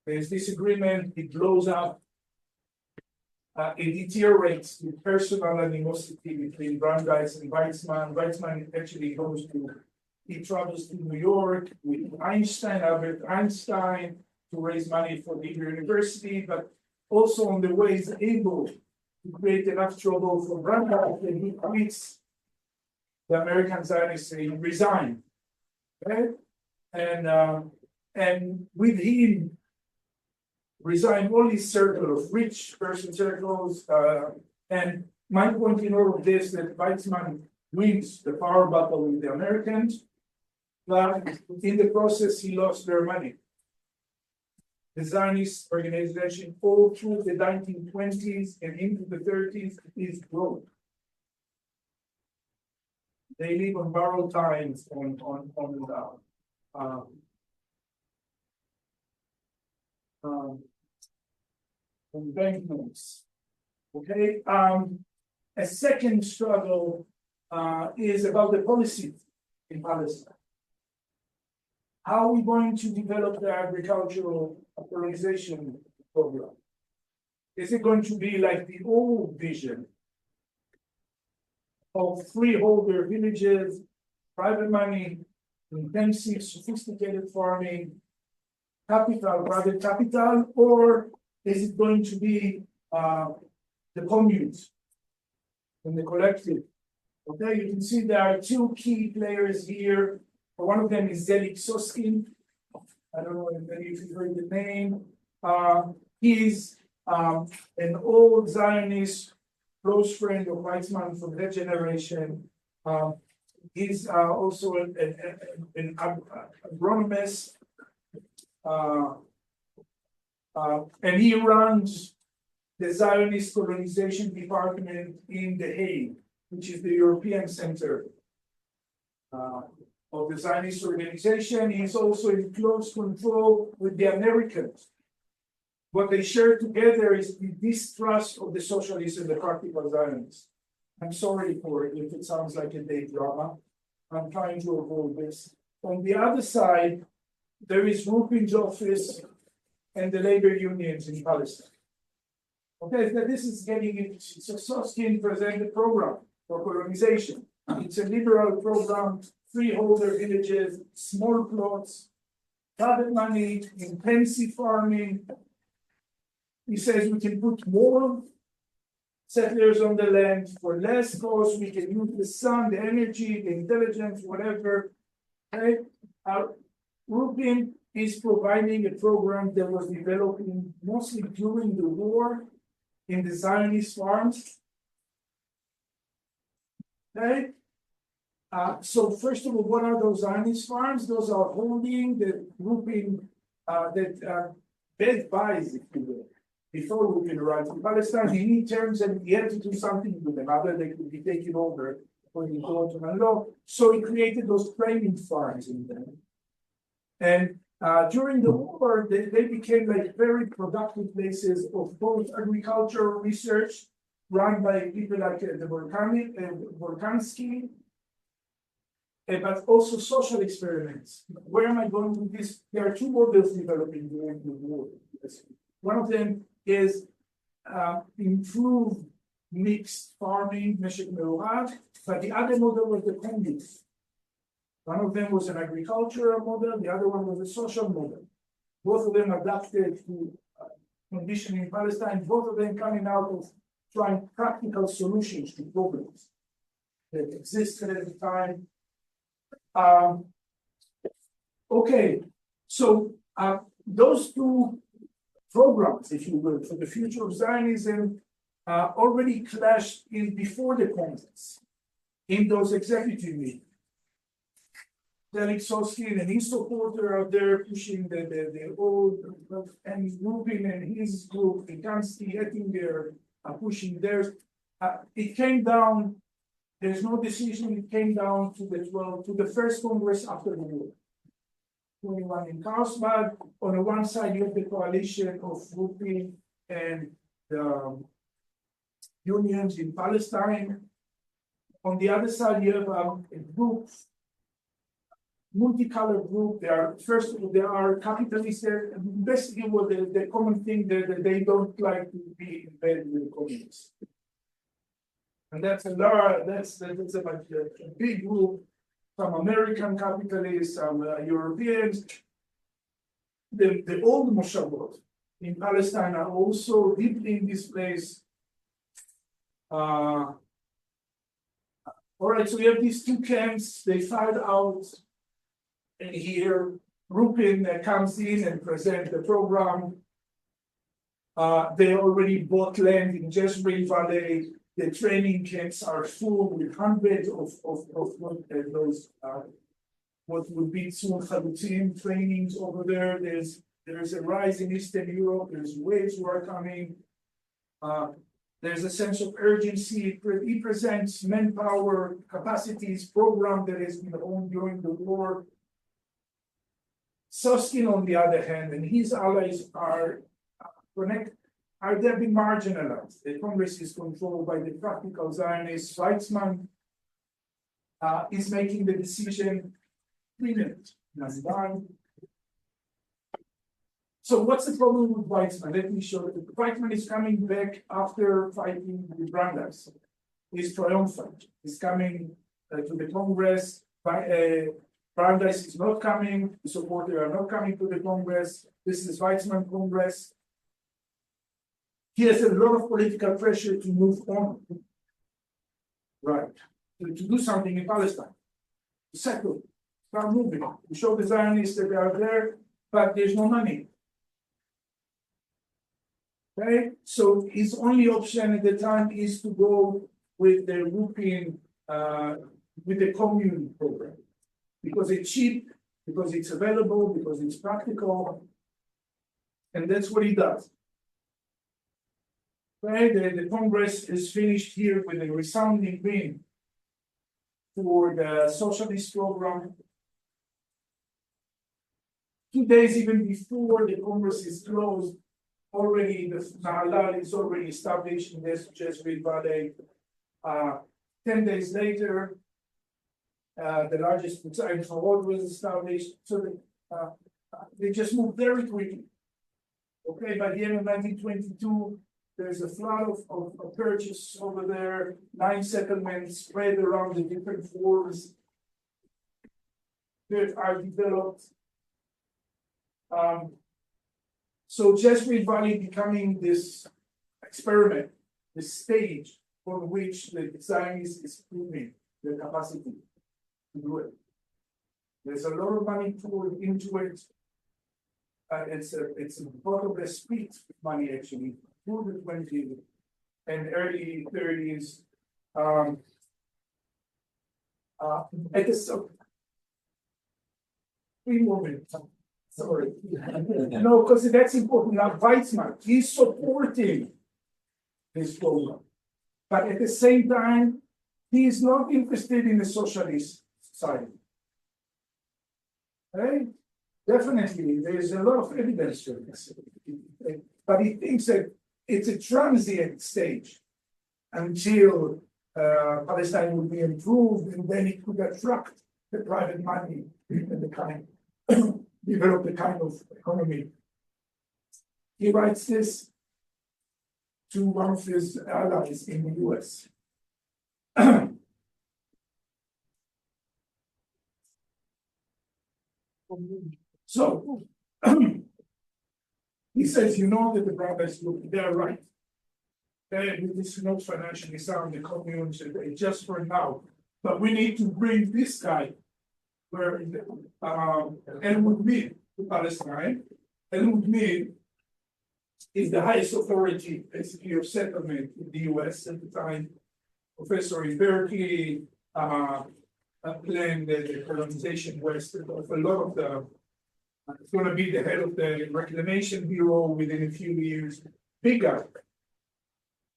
There's disagreement, it blows up. It deteriorates the personal animosity between Brandeis and Weizmann. Weizmann actually he travels to New York with Albert Einstein, to raise money for the university, but also on the way is able to create enough trouble for Brandeis that he quits the American Zionists, he resigned. Okay? And with him resigned all his circle of rich person circles. And my point in all of this that Weizmann wins the power battle with the Americans, but in the process he lost their money. The Zionist organization all through the 1920s and into the 30s is broke. They live on borrowed times on banknotes. Okay. A second struggle is about the policy in Palestine. How are we going to develop the agricultural colonization program? Is it going to be like the old vision of freeholder villages, private money, intensive, sophisticated farming, capital, private capital, or is it going to be the communes and the collective? Okay, you can see there are two key players here. One of them is Zelig Soskin. I don't know if you've heard the name. He's an old Zionist, close friend of Weizmann from that generation. He's also an agronomist, and he runs the Zionist colonization department in The Hague, which is the European center of the Zionist organization. He's also in close control with the Americans. What they share together is the distrust of the socialists and the practical Zionists. I'm sorry for it if it sounds like a day drama. I'm trying to avoid this. On the other side, there is Rupin's office and the labor unions in Palestine. Okay, so this is getting into, so Soskin presented a program for colonization. It's a liberal program, freeholder villages, small plots, private money, intensive farming. He says we can put more settlers on the land for less cost. We can use the sun, the energy, the intelligence, whatever. Okay? Rupin is providing a program that was developing mostly during the war in the Zionist farms. Okay? So first of all, what are those Zionist farms? Those are holding the Rupin that bed buys, if you will. Before Rupin arrived in Palestine, he needed terms and he had to do something with them, other they could be taken over according to Ottoman law. So he created those training farms in them. And during the war, they became like very productive places of both agricultural research run by people like the Volkansky, but also social experiments. Where am I going with this? There are two models developing during the war. One of them is improved mixed farming, Meshek Meruach, but the other model was the Cohn. One of them was an agricultural model, the other one was a social model. Both of them adapted to conditions in Palestine, both of them coming out of trying practical solutions to problems that existed at the time. Okay, so those two programs, if you will, for the future of Zionism already clashed in before the Congress, in those executive meetings. Zelig Soskin and his supporter are there pushing the old, and Rubin and his group, Volkansky, Ettinger, are pushing theirs. It came down, there's no decision, it came down to the first Congress after the war. 21 in Carlsbad. On the one side, you have the coalition of Rupin and the unions in Palestine. On the other side, you have a group, multicolored group. There are capitalists there. Basically, what the common thing that they don't like to be in bed with communists. And that's a big group. Some American capitalists, some Europeans. The old Moshavot in Palestine are also deeply in this place. All right, so we have these two camps. They fight out, and here Rupin comes in and presents the program. They already bought land in Jezreel Valley. The training camps are full with hundreds of those what would be soon Halutzim trainings over there. There's a rise in Eastern Europe. There's waves who are coming. There's a sense of urgency. He presents manpower capacities program that has been owned during the war. Soskin, on the other hand, and his allies are they've been marginalized. The Congress is controlled by the practical Zionists. Weizmann is making the decision. Brilliant. So what's the problem with Weizmann? Let me show you. Weizmann is coming back after fighting with Brandeis. He's triumphant. He's coming to the Congress. Paradise is not coming, the supporters are not coming to the Congress. This is Weizmann Congress. He has a lot of political pressure to move on. Right. To do something in Palestine. To settle. Start moving. To show the Zionists that they are there, but there's no money. Okay? So his only option at the time is to go with the European, with the commune program. Because it's cheap, because it's available, because it's practical. And that's what he does. Right? The Congress is finished here with a resounding win for the socialist program. 2 days even before the Congress is closed, already the Mahalal is already established in this Jesuit Valley. 10 days later, the largest Mitzvah Chavod was established. So they just moved very quickly. Okay, by the end of 1922, there's a flood of purchase over there, 9 settlements spread around the different forms that are developed. So Jesuit Valley becoming this experiment, this stage on which the Zionist is proving their capacity to do it. There's a lot of money poured into it. It's a bottomless pit of money actually, through the 20s and early 30s. At the three more minutes. Sorry. No, because that's important. Now, Weizmann, he's supporting this program. But at the same time, he is not interested in the socialist side. Right? Definitely, there's a lot of evidence for this. But he thinks that it's a transient stage until Palestine will be improved, and then it could attract the private money and the kind develop the kind of economy. He writes this to one of his allies in the US. So he says, you know that the brothers, they're right. This is not financially sound, the communes, just for now. But we need to bring this guy where Elwood Mead to Palestine. Elwood Mead is the highest authority, basically, of settlement in the US at the time. Professor in Berkeley, planned the colonization west of a lot of the, it's going to be the head of the Reclamation Bureau within a few years. Big guy,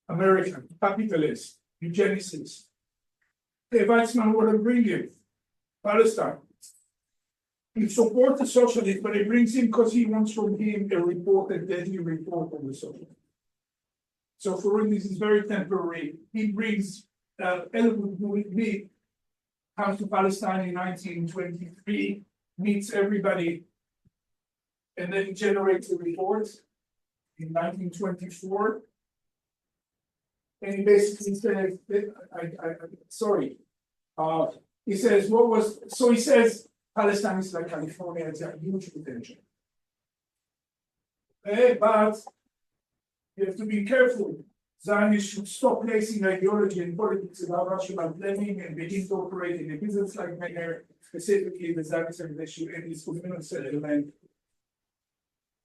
American, capitalist, eugenicist. Okay, Weizmann, what I bring him? Palestine. He supports the socialists, but he brings him because he wants from him a report, a deadly report on the socialists. So for him, this is very temporary. He brings Elwood Mead, comes to Palestine in 1923, meets everybody, and then he generates a report in 1924. And he basically says, he says, he says, Palestine is like California, it's a huge potential. But you have to be careful. Zionists should stop placing ideology and politics about rational planning and begin to operate in a business-like manner, specifically the Zionist organization and its communal settlement.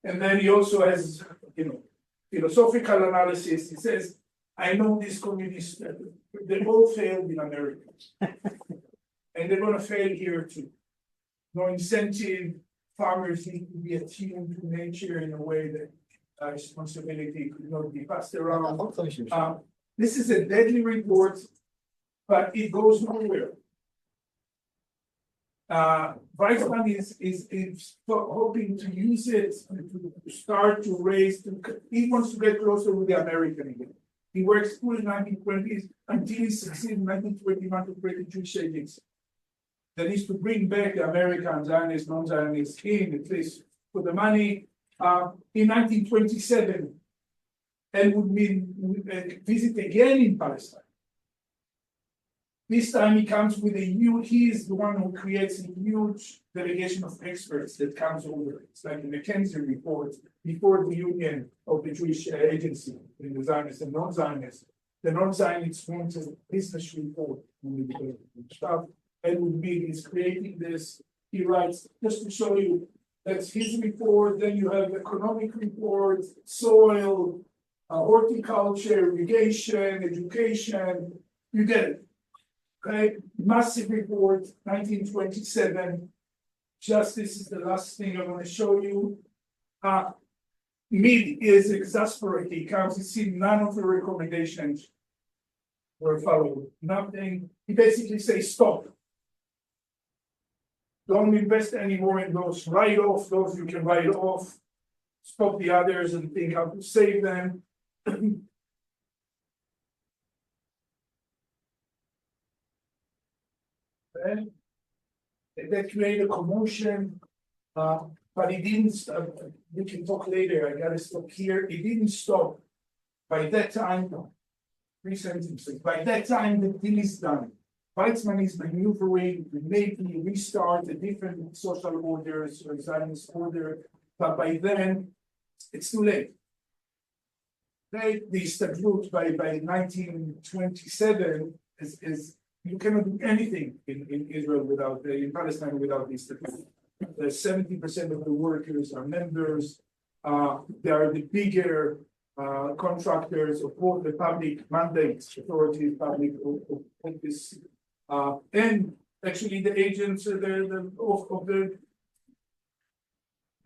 And then he also has, philosophical analysis. He says, I know these communists, they all failed in America. And they're going to fail here too. No incentive, farmers need to be attuned to nature in a way that responsibility could not be passed around. This is a deadly report, but it goes nowhere. Weizmann is hoping to use it to start to raise, he wants to get closer with the American again. He works through the 1920s until he succeeds in 1921 to create the Jewish agency. That is to bring back the American Zionists, non-Zionists in, at least for the money. In 1927, Elwood Mead visit again in Palestine. This time he comes with a huge, he is the one who creates a huge delegation of experts that comes over. It's like the McKinsey report before the union of the Jewish agency in the Zionists and non-Zionists. The non-Zionists want a business report on the stuff. Edward Big is creating this. He writes, just to show you, that's his report. Then you have economic reports, soil, horticulture, irrigation, education. You get it. Okay, massive report, 1927. Just this is the last thing I want to show you. Mead is exasperated. He comes to see none of the recommendations were followed. Nothing. He basically says stop. Don't invest anymore in those. Write off those you can write off. Stop the others and think how to save them. That created a commotion, but it didn't. We can talk later. I gotta stop here. It didn't stop. By that time, 3 sentences. By that time, the deal is done. Weizmann is maneuvering, maybe restart a different social orders or Zionist order, but by then, it's too late. The Statute by 1927 is you cannot do anything in Israel without in Palestine without this statute. 70% of the workers are members. They are the bigger contractors of both the public mandates, authorities, public office, and actually the agents of the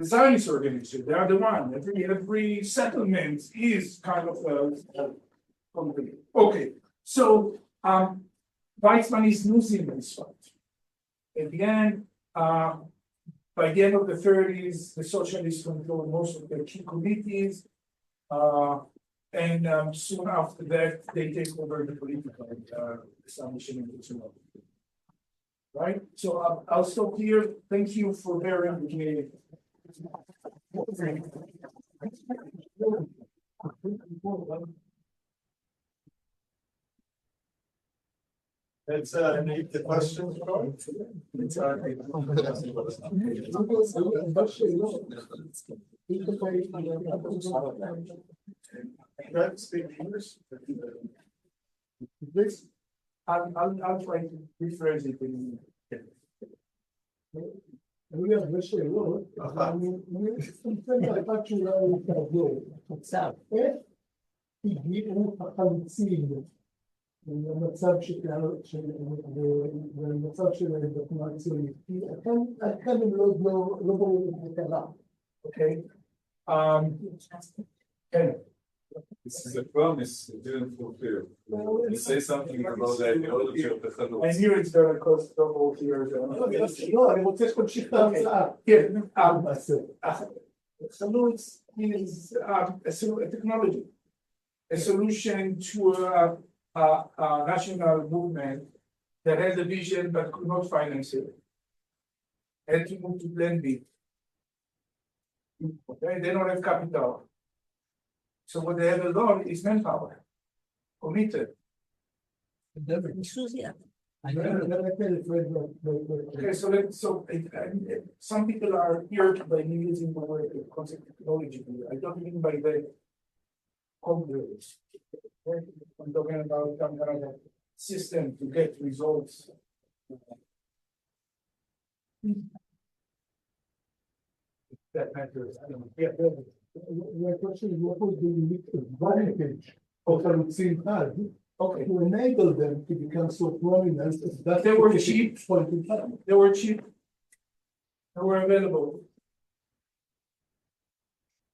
Zionist organization. They are the one. Every settlement is kind of a company. Okay, so Weizmann is losing this fight. At the end, by the end of the 30s, the socialists control most of the key committees, and soon after that, they take over the political establishment as well. Right? So I'll stop here. Thank you for bearing with me. Let's make the questions going. Speak English. This, I'll try to rephrase it in יש שאלות, אני רוצה לדעת שאולי תעבור. איך הגיעו החלוצים למצב שלהם בתנועה הציונית? כי כאן הם לא ברור את הקרה. Okay. This is a promise it didn't fulfill. You say something about the ideology of the Halutz. I knew it's going to cost double here. לא, אני רוצה שתמשיך את ההרצאה. כן, Halutz is a technology, a solution to a national movement that has a vision but could not finance it. Had to move to Plan B. Okay, they don't have capital. So what they have alone is manpower, committed. Okay, so some people are here by me using the word concept technology. I don't mean by the computers. I'm talking about some kind of system to get results. That matters. I don't know. Yeah, My question is, what was the unique advantage of Halutzim had to enable them to become so prominent? They were cheap. They were cheap. They were available.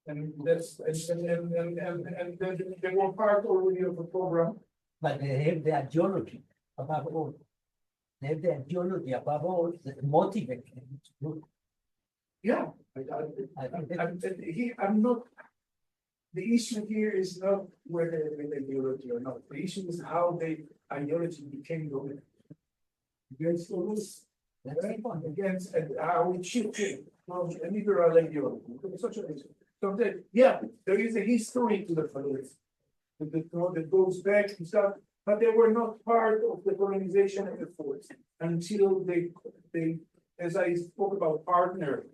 And that's and they were part already of the program. But they have the ideology above all. They have the ideology above all that motivates them to do. Yeah. I'm not. The issue here is not whether with ideology or not. The issue is how the ideology became dominant. Against all against how it shifted from a liberal ideology to the socialism. So that, yeah, there is a history to the Halutz that goes back to stuff, but they were not part of the colonization efforts until they, as I spoke about, partner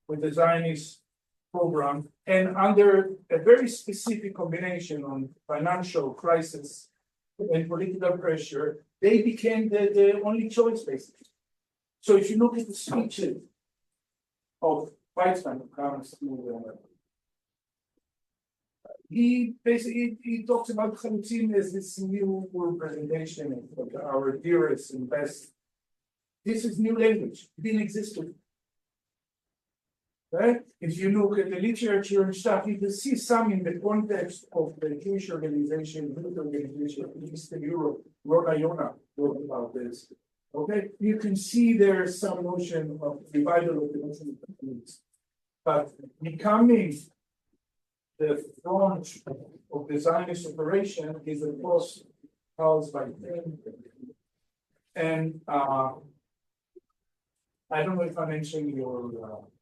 with the Zionist program, and under a very specific combination on financial crisis and political pressure, they became the only choice, basically. So if you look at the speeches of Weizmann, who comes to he talks about Halutzim as this new representation of our dearest and best. This is new language. It didn't exist before. Right? If you look at the literature and stuff, you can see some in the context of the Jewish organization, in Eastern Europe. Rona Yona wrote about this. Okay, you can see there's some notion of revival of the Muslim communities, but becoming the front of the Zionist operation is of course caused by them. And I don't know if I mentioned your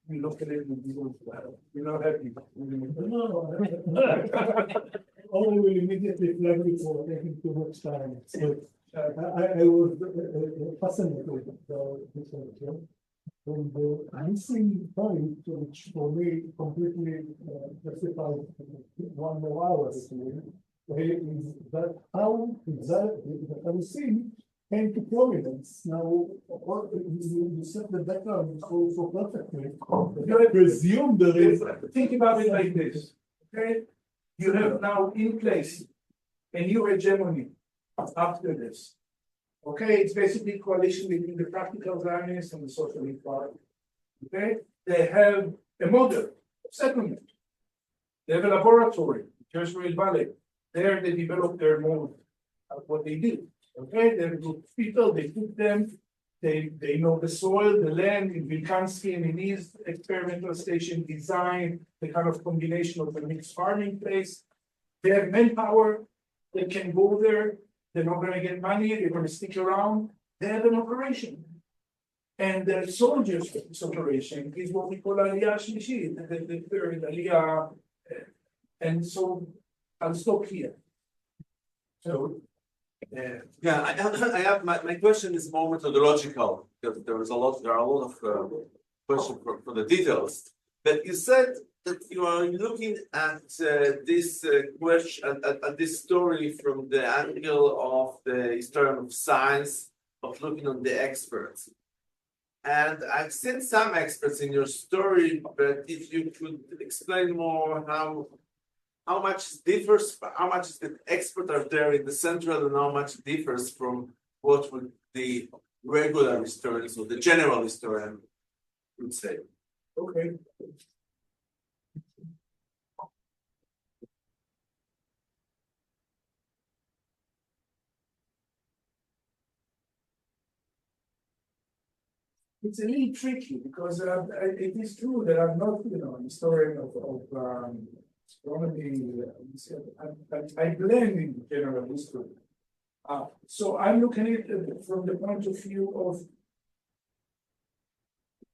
you look at it and you're not happy. No, only will immediately flag it for taking too much time. So I was fascinated with this idea. And the missing point, which for me completely justifies 1 more hour, is that how the Halutzim came to prominence. Now, you set the background so perfectly. You presume there is. Think about it like this. Okay, you have now in place a new hegemony after this. Okay, it's basically coalition between the practical Zionists and the socialist party. Okay, they have a model of settlement. They have a laboratory, Jewish Valley. There they develop their mode of what they do. Okay, they're good people, they put them, they know the soil, the land. In Vilkansky and in his experimental station design the kind of combination of a mixed farming place. They have manpower, they can go there. They're not going to get money, they're going to stick around. They have an operation. And the soldiers for this operation is what we call Aliyah Shlishi, the third Aliyah. And so I'll stop here. So, yeah, I have my question is more methodological because there are a lot of questions for the details. But you said that you are looking at this question, at this story from the angle of the historian of science, of looking on the experts. And I've seen some experts in your story, but if you could explain more how much differs, how much the experts are there in the central and how much differs from what would the regular historians or the general historian would say. okay. It's a little tricky because it is true that I'm not, a historian of astronomy. I blend in general history. So I'm looking at it from the point of view of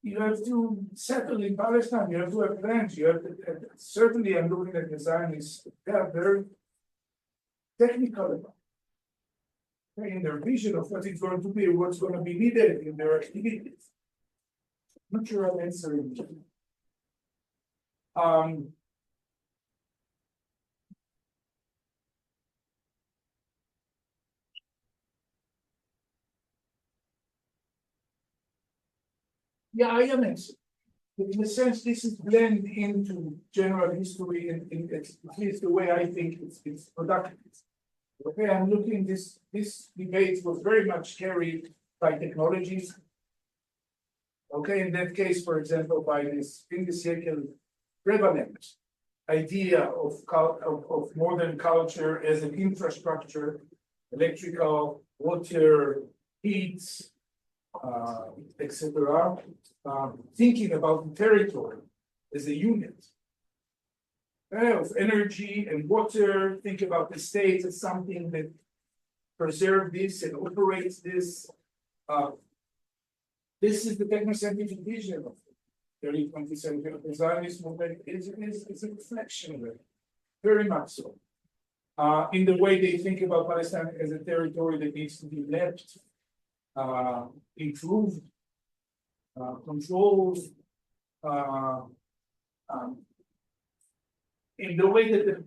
you have to settle in Palestine, you have to have plans, you have to, certainly I'm looking at the Zionists, they are very technical in their vision of what it's going to be, what's going to be needed in their activities. Not sure I'm answering. Yeah, I am answering. In a sense, this is blend into general history, and at least the way I think it's productive. Okay, I'm looking this debate was very much carried by technologies. Okay, in that case, for example, by this in the cycle prevalent idea of modern culture as an infrastructure, electrical, water, heat, etc. Thinking about the territory as a unit of energy and water. Think about the state as something that preserves this and operates this. This is the technocentric vision of the early 20th century of the Zionist movement. It's a reflection of it, very much so. in the way they think about Palestine as a territory that needs to be left, improved, controlled, in the way that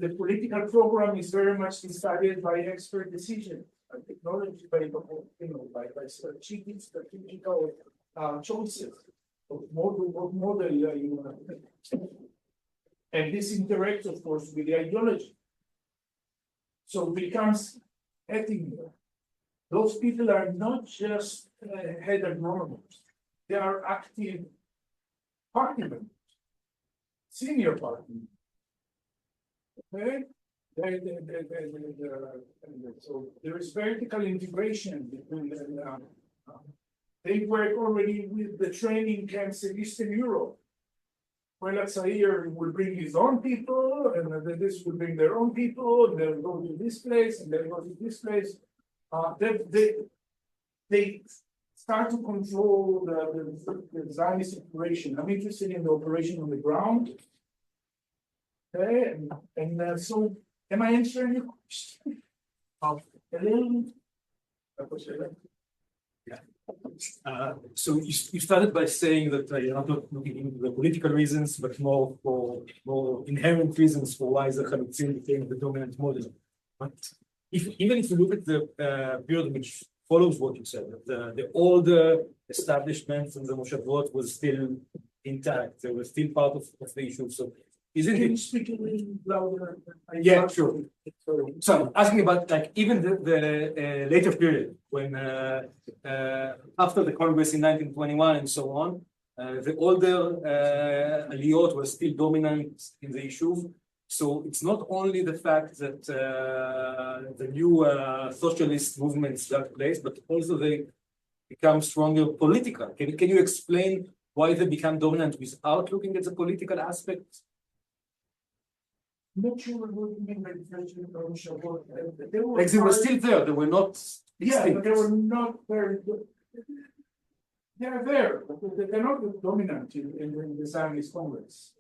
the political program is very much decided by expert decision, by technology, by strategical choices of model and this interacts, of course, with the ideology. So it becomes ethical. Those people are not just head agronomists, they are active party members, senior party members. Okay? So there is vertical integration between them. They work already with the training camps in Eastern Europe. Well, Zaire will bring his own people, and then this will bring their own people, and they'll go to this place, and they'll go to this place. They start to control the Zionist operation. I'm interested in the operation on the ground. Okay, and so am I answering your question? A little. So you started by saying that you're not looking into the political reasons, but more for more inherent reasons for why the Halutzim became the dominant model. But even if you look at the period which follows what you said, the older establishments and the Moshavot was still intact. They were still part of the issue. So isn't Can you it? speak a little louder? Yeah, sure. So I'm asking about like even the later period when after the Congress in 1921 and so on, the older aliyot were still dominant in the issue. So it's not only the fact that the new socialist movements took place, but also they become stronger political. Can you explain why they become dominant without looking at the political aspects? Not sure what you mean by differential or Shabbat. Like they were still there, they were not Yeah, but they were not very good. They are there, but they're not dominant in the Zionist Congress.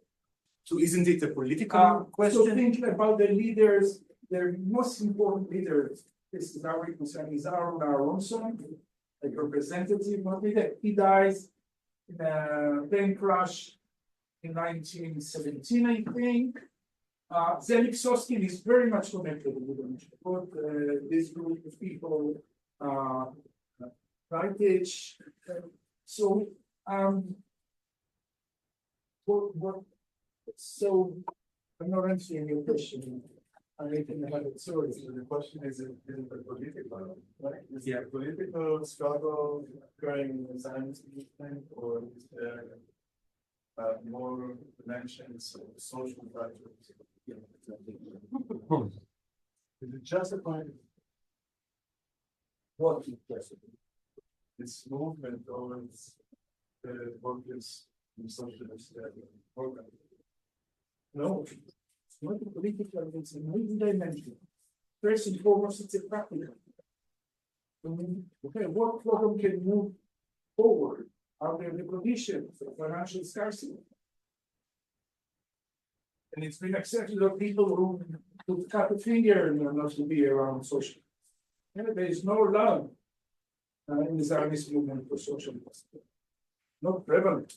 So isn't it a political question? So think about the leaders, their most important leaders. This is our concern, is Aaron Aronson, like representative of leader. He dies in a plane crash in 1917, I think. Zelik Soskin is very much connected with them. This group of people, Raitich. So, so I'm not answering your question. I think about it. Sorry, so the question is it political, right? Is Yeah. there a political struggle occurring in the Zionist movement, or is there more dimensions of social factors? Is it justified? What is justified? This movement towards the workers in socialist program? No, it's not a political, it's a multi-dimensional. First and foremost, it's a practical. Okay, what program can move forward under the conditions of financial scarcity? And it's been accepted of people who cut a finger and not to be around social. And there is no love in the Zionist movement for socialism. Not prevalent.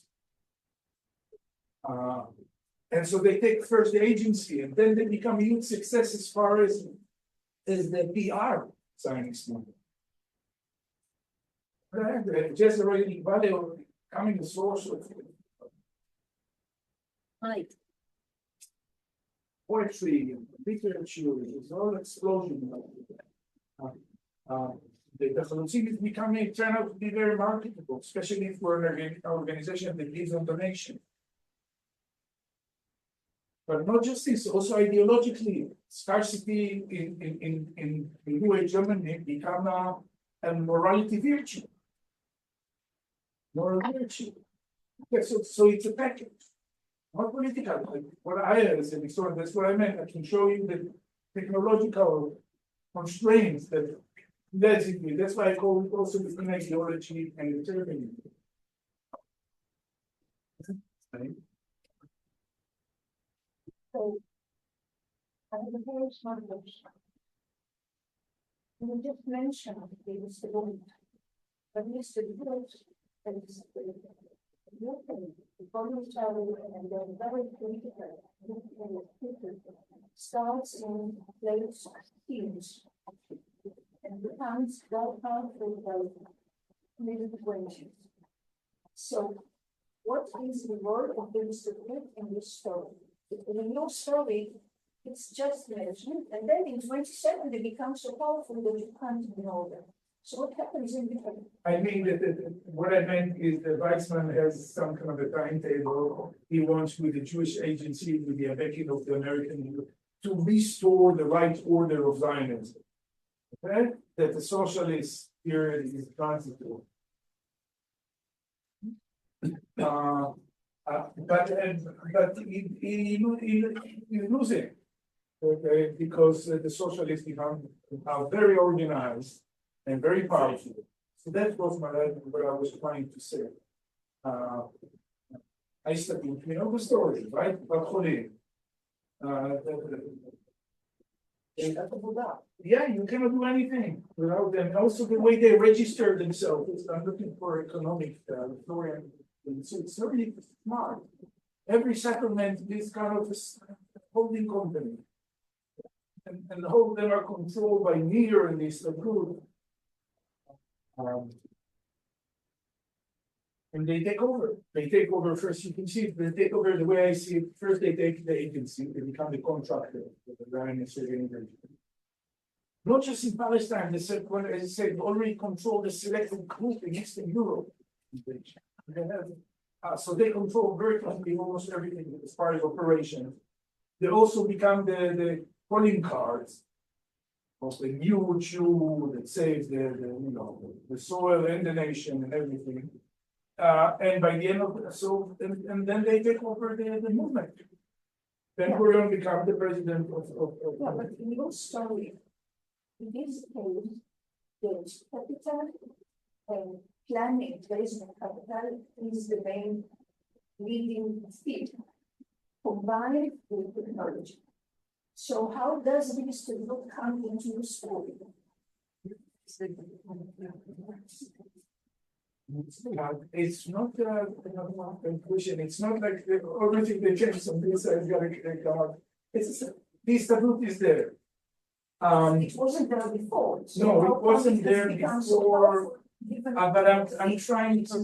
And so they take first the agency, and then they become a huge success as far as the PR Zionist movement. The Jezreel Valley becoming a source of poetry and literature, is all explosion. The Halutzim is becoming, turn out to be very marketable, especially for an organization that lives on donation. But not just this, also ideologically, scarcity in New Germany become a morality virtue. Moral virtue. Okay, so it's a package, not political. Like what I as an historian, that's what I meant. I can show you the technological constraints that led it with. That's why I call it also between ideology and determinism. I have a very small question. You just mentioned the instability, but Mr. Gross is the voluntary and then very critical starts in place teams and becomes very powerful by mid-20s. So, what is the role of the Institute in this story? In your story, it's just mentioned, and then in 27 they become so powerful that you can't ignore them. So what happens in between? I mean that what I meant is that Weizmann has some kind of a timetable. He wants with the Jewish agency, with the backing of the American Union, to restore the right order of Zionism. Okay? That the socialist period is transitory. But you lose it, okay? Because the socialists are very organized and very powerful. So that was what I was trying to say. I studied, you know the story, right? Yeah, you cannot do anything without them. Also, the way they register themselves. I'm looking for economic historian. So it's really smart. Every settlement is kind of a holding company. And all of them are controlled by Nier and this group. And they take over. They take over first. You can see it. They take over the way I see it. First, they take the agency. They become the contractor with the Zionist organization. Not just in Palestine. They said, well, as I said, already control the selected group in Eastern Europe. They have, so they control virtually almost everything as far as operations. They also become the calling cards of the new Jew that saves the soil and the nation and everything. And by the end of and then they take over the movement. Then we're going to become the president of yeah, but in your story, it is case there's capital and planning raising capital is the main leading field combined with technology. So how does this come into the story? It's not a conclusion. It's not like everything they change on this side is going to come out. This statute is there. It wasn't there before. So no, it wasn't there before. But I'm trying to.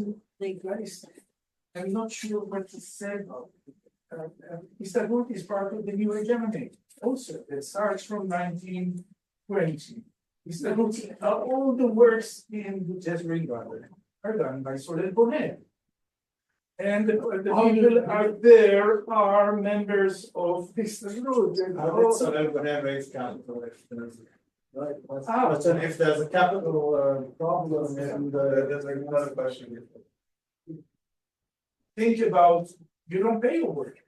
I'm not sure what to say about it. Istanbul is part of the new hegemony. Also, it starts from 1920. Istanbul, all the works in the Jezreel are done by Soledad Bonet. And the people out there are members of this group. Soledad Bonet raised capital. Right. If there's a capital problem, and there's another question. Think about you don't pay your work.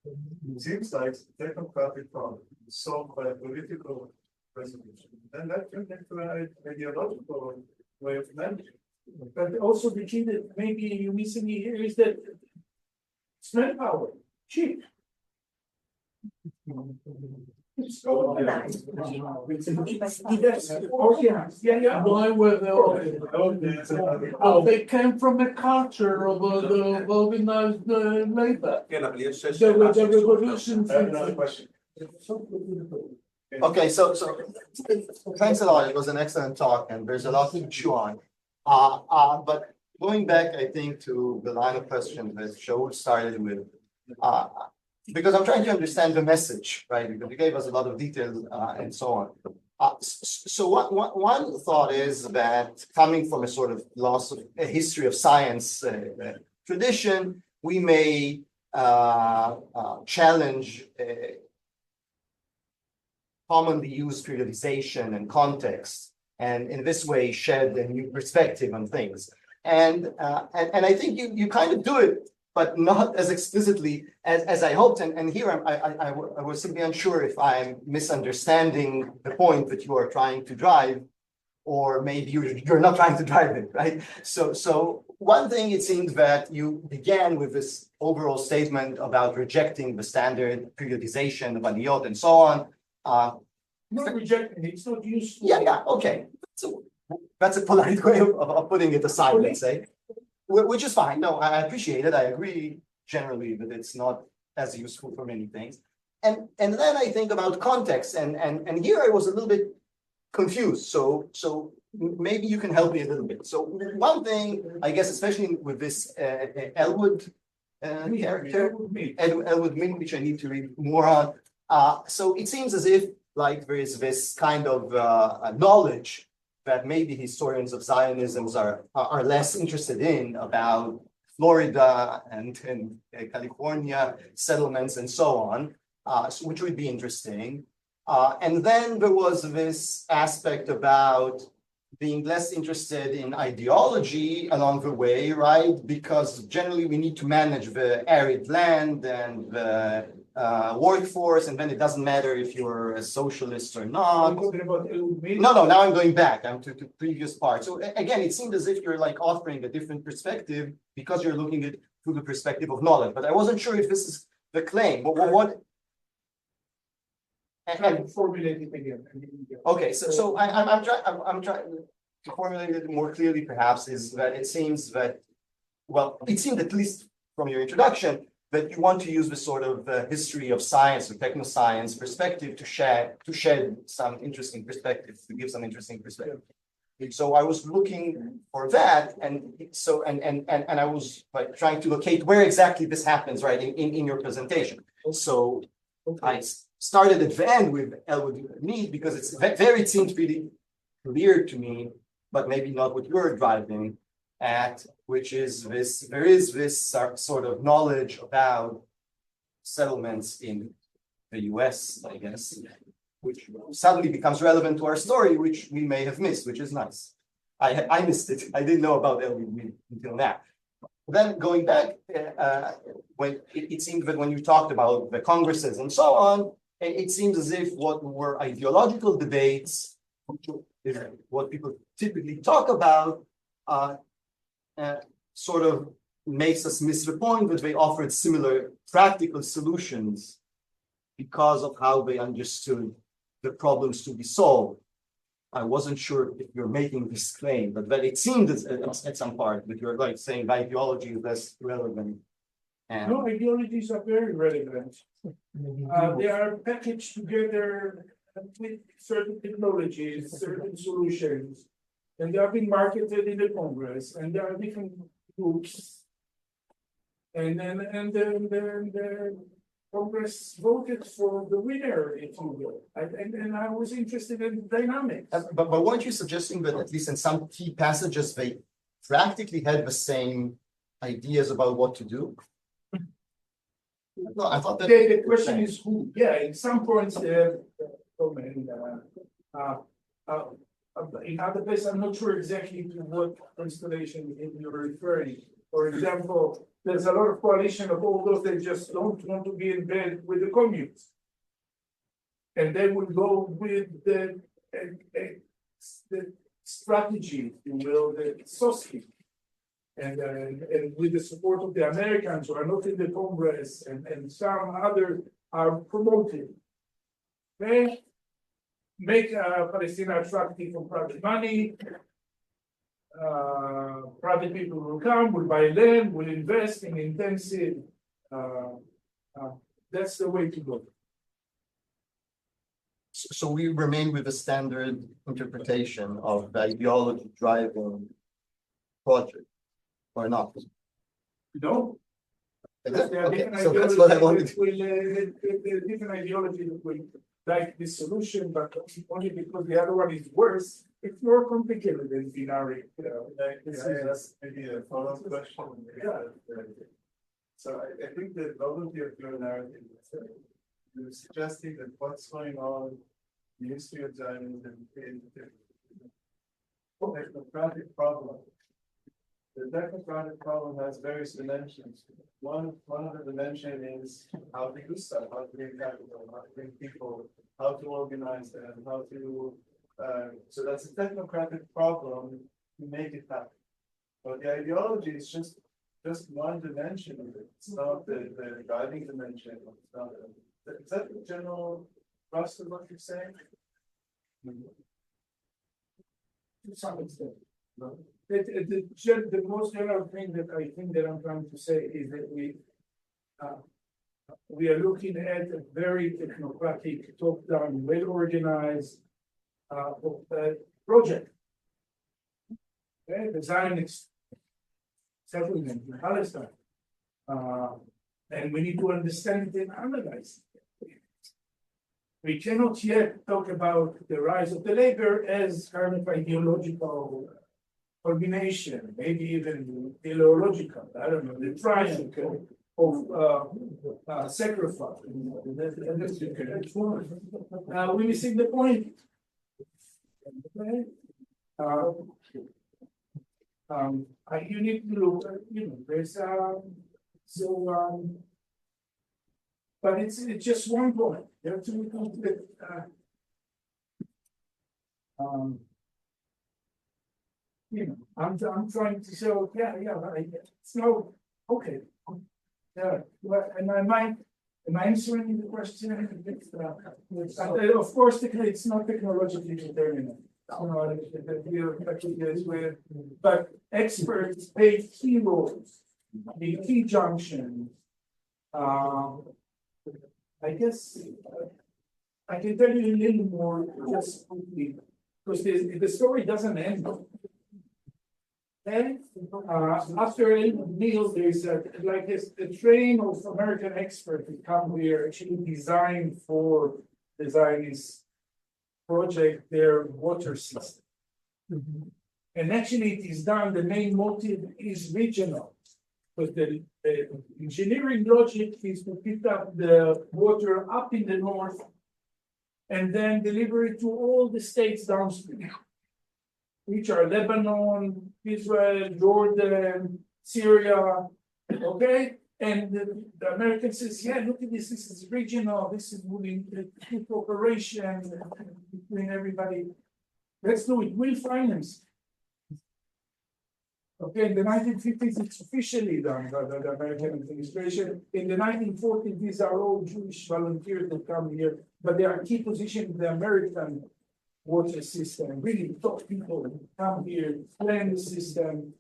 It seems like technocratic problem solved by a political resolution. Then that turns into an ideological way of managing. But also the key that maybe you're missing here is that it's manpower, cheap. It's organized. Organized. Yeah. Why were they organized? Oh, they came from a culture of organized labor. There were the revolutions. I have another question. Okay, so thanks a lot. It was an excellent talk, and there's a lot to chew on. But going back, I think, to the line of questions that Shaul started with, because I'm trying to understand the message, right? Because you gave us a lot of details and so on. So one thought is that coming from a sort of loss of a history of science tradition, we may challenge commonly used periodization and context, and in this way shed a new perspective on things. And I think you kind of do it, but not as explicitly as I hoped. And here I was simply unsure if I'm misunderstanding the point that you are trying to drive, or maybe you're not trying to drive it, right? So one thing, it seems that you began with this overall statement about rejecting the standard periodization of aliyot and so on. Not rejecting, it's not useful. Yeah, okay. So that's a polite way of putting it aside, let's say, which is fine. No, I appreciate it. I agree generally that it's not as useful for many things. And then I think about context, and here I was a little bit confused. So maybe you can help me a little bit. So one thing, I guess, especially with this Elwood character, Elwood Min, which I need to read more on. So it seems as if like there is this kind of knowledge that maybe historians of Zionism are less interested in about Florida and California settlements and so on, which would be interesting. And then there was this aspect about being less interested in ideology along the way, right? Because generally we need to manage the arid land and the workforce, and then it doesn't matter if you're a socialist or not. No, now I'm going back. I'm to previous part. So again, it seemed as if you're like offering a different perspective because you're looking at it through the perspective of knowledge. But I wasn't sure if this is the claim. What? And formulate it again. Okay, so I'm trying to formulate it more clearly. Perhaps is that it seems that, well, it seemed at least from your introduction that you want to use this sort of history of science or technoscience perspective to shed some interesting perspective, to give some interesting perspective. So I was looking for that, and so and I was like trying to locate where exactly this happens, right, in your presentation. So I started at the end with Elwood Mead because it's it seems pretty clear to me, but maybe not what you're driving at, which is there is this sort of knowledge about settlements in the US, I guess, which suddenly becomes relevant to our story, which we may have missed, which is nice. I missed it. I didn't know about Elwood Mead until now. Then going back, when it seemed that when you talked about the congresses and so on, it seems as if what were ideological debates, what people typically talk about, sort of makes us miss the point that they offered similar practical solutions because of how they understood the problems to be solved. I wasn't sure if you're making this claim, but that it seemed at some part that you're like saying ideology is less relevant. And no, ideologies are very relevant. They are packaged together with certain technologies, certain solutions, and they are being marketed in the Congress, and there are different groups. And then the Congress voted for the winner, if you will. And I was interested in the dynamics. but weren't you suggesting that at least in some key passages they practically had the same ideas about what to do? No, I thought that the question is who. Yeah, in some points, in other places, I'm not sure exactly to what constellation you're referring. For example, there's a lot of coalition of all those that just don't want to be in bed with the communists. And they would go with the strategy, if you will, the SOSKI. And with the support of the Americans who are not in the Congress and some other are promoted. They make Palestine attractive for private money. Private people will come, will buy land, will invest in intensive. That's the way to go. So we remain with the standard interpretation of the ideology driving project, or not? No. Okay, so that's what I wanted. Different ideology that will like this solution, but only because the other one is worse. It's more complicated than binary. That's maybe a follow-up question. Yeah. So I think the novelty of your narrative is that you're suggesting that what's going on in the history of Zionism is a technocratic problem. The technocratic problem has various dimensions. One of the dimensions is how to do stuff, how to bring capital, how to bring people, how to organize them, how to. So that's a technocratic problem to make it happen. But the ideology is just one dimension of it. It's not the guiding dimension. It's not is that the general thrust of what you're saying? To some extent. The most general thing that I think that I'm trying to say is that we are looking at a very technocratic, top-down, well-organized project. Okay, the Zionist settlement in Palestine. And we need to understand it and analyze it. We cannot yet talk about the rise of the labor as kind of ideological combination, maybe even teleological, I don't know, the triangle of sacrifice. We're missing the point. Okay? You need to look at, there's but it's just one point. You have to look at I'm trying to say, it's no okay. Yeah, am I answering the question? Of course, it's not technologically determined. But experts play key roles, the key junctions. I guess I can tell you a little more just quickly, because the story doesn't end. And after a meal, there's a train of American experts who come here actually designed for the Zionist project their water system. And actually it is done, the main motive is regional. But the engineering logic is to pick up the water up in the north and then deliver it to all the states downstream, which are Lebanon, Israel, Jordan, Syria, okay? And the American says, yeah, look at this is regional, this is moving cooperation between everybody. Let's do it, we'll finance. Okay, in the 1950s, it's officially done by the American administration. In the 1940s, these are all Jewish volunteers that come here, but they are key positions in the American water system. Really top people come here, plan the system.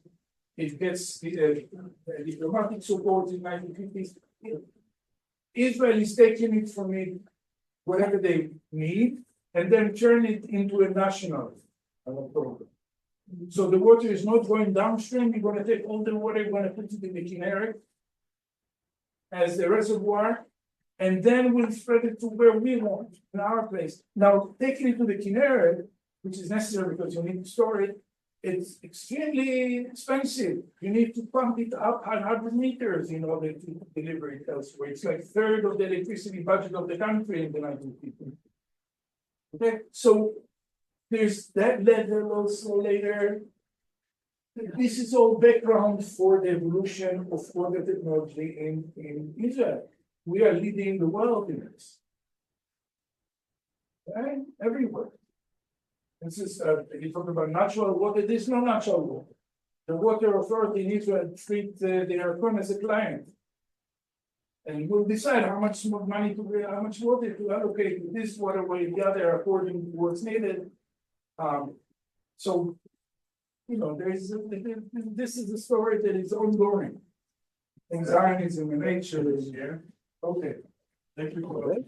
It gets diplomatic support in the 1950s. Israel is taking it from it, whatever they need, and then turn it into a national program. So the water is not going downstream. We're going to take all the water, we're going to put it in the Kinneret as a reservoir, and then we'll spread it to where we want, in our place. Now, taking it to the Kinneret, which is necessary because you need to store it, it's extremely expensive. You need to pump it up 100 meters in order to deliver it elsewhere. It's like a third of the electricity budget of the country in the 1950s. Okay, so there's that level also later. This is all background for the evolution of water technology in Israel. We are leading the world in this. Okay? Everywhere. This is, you talk about natural water, there's no natural water. The water authority in Israel treat their Cohn as a client. And we'll decide how much more money to how much water to allocate to this waterway, the other, according to what's needed. So, this is a story that is ongoing. And Zionism and nature is here. Okay. Thank you for that.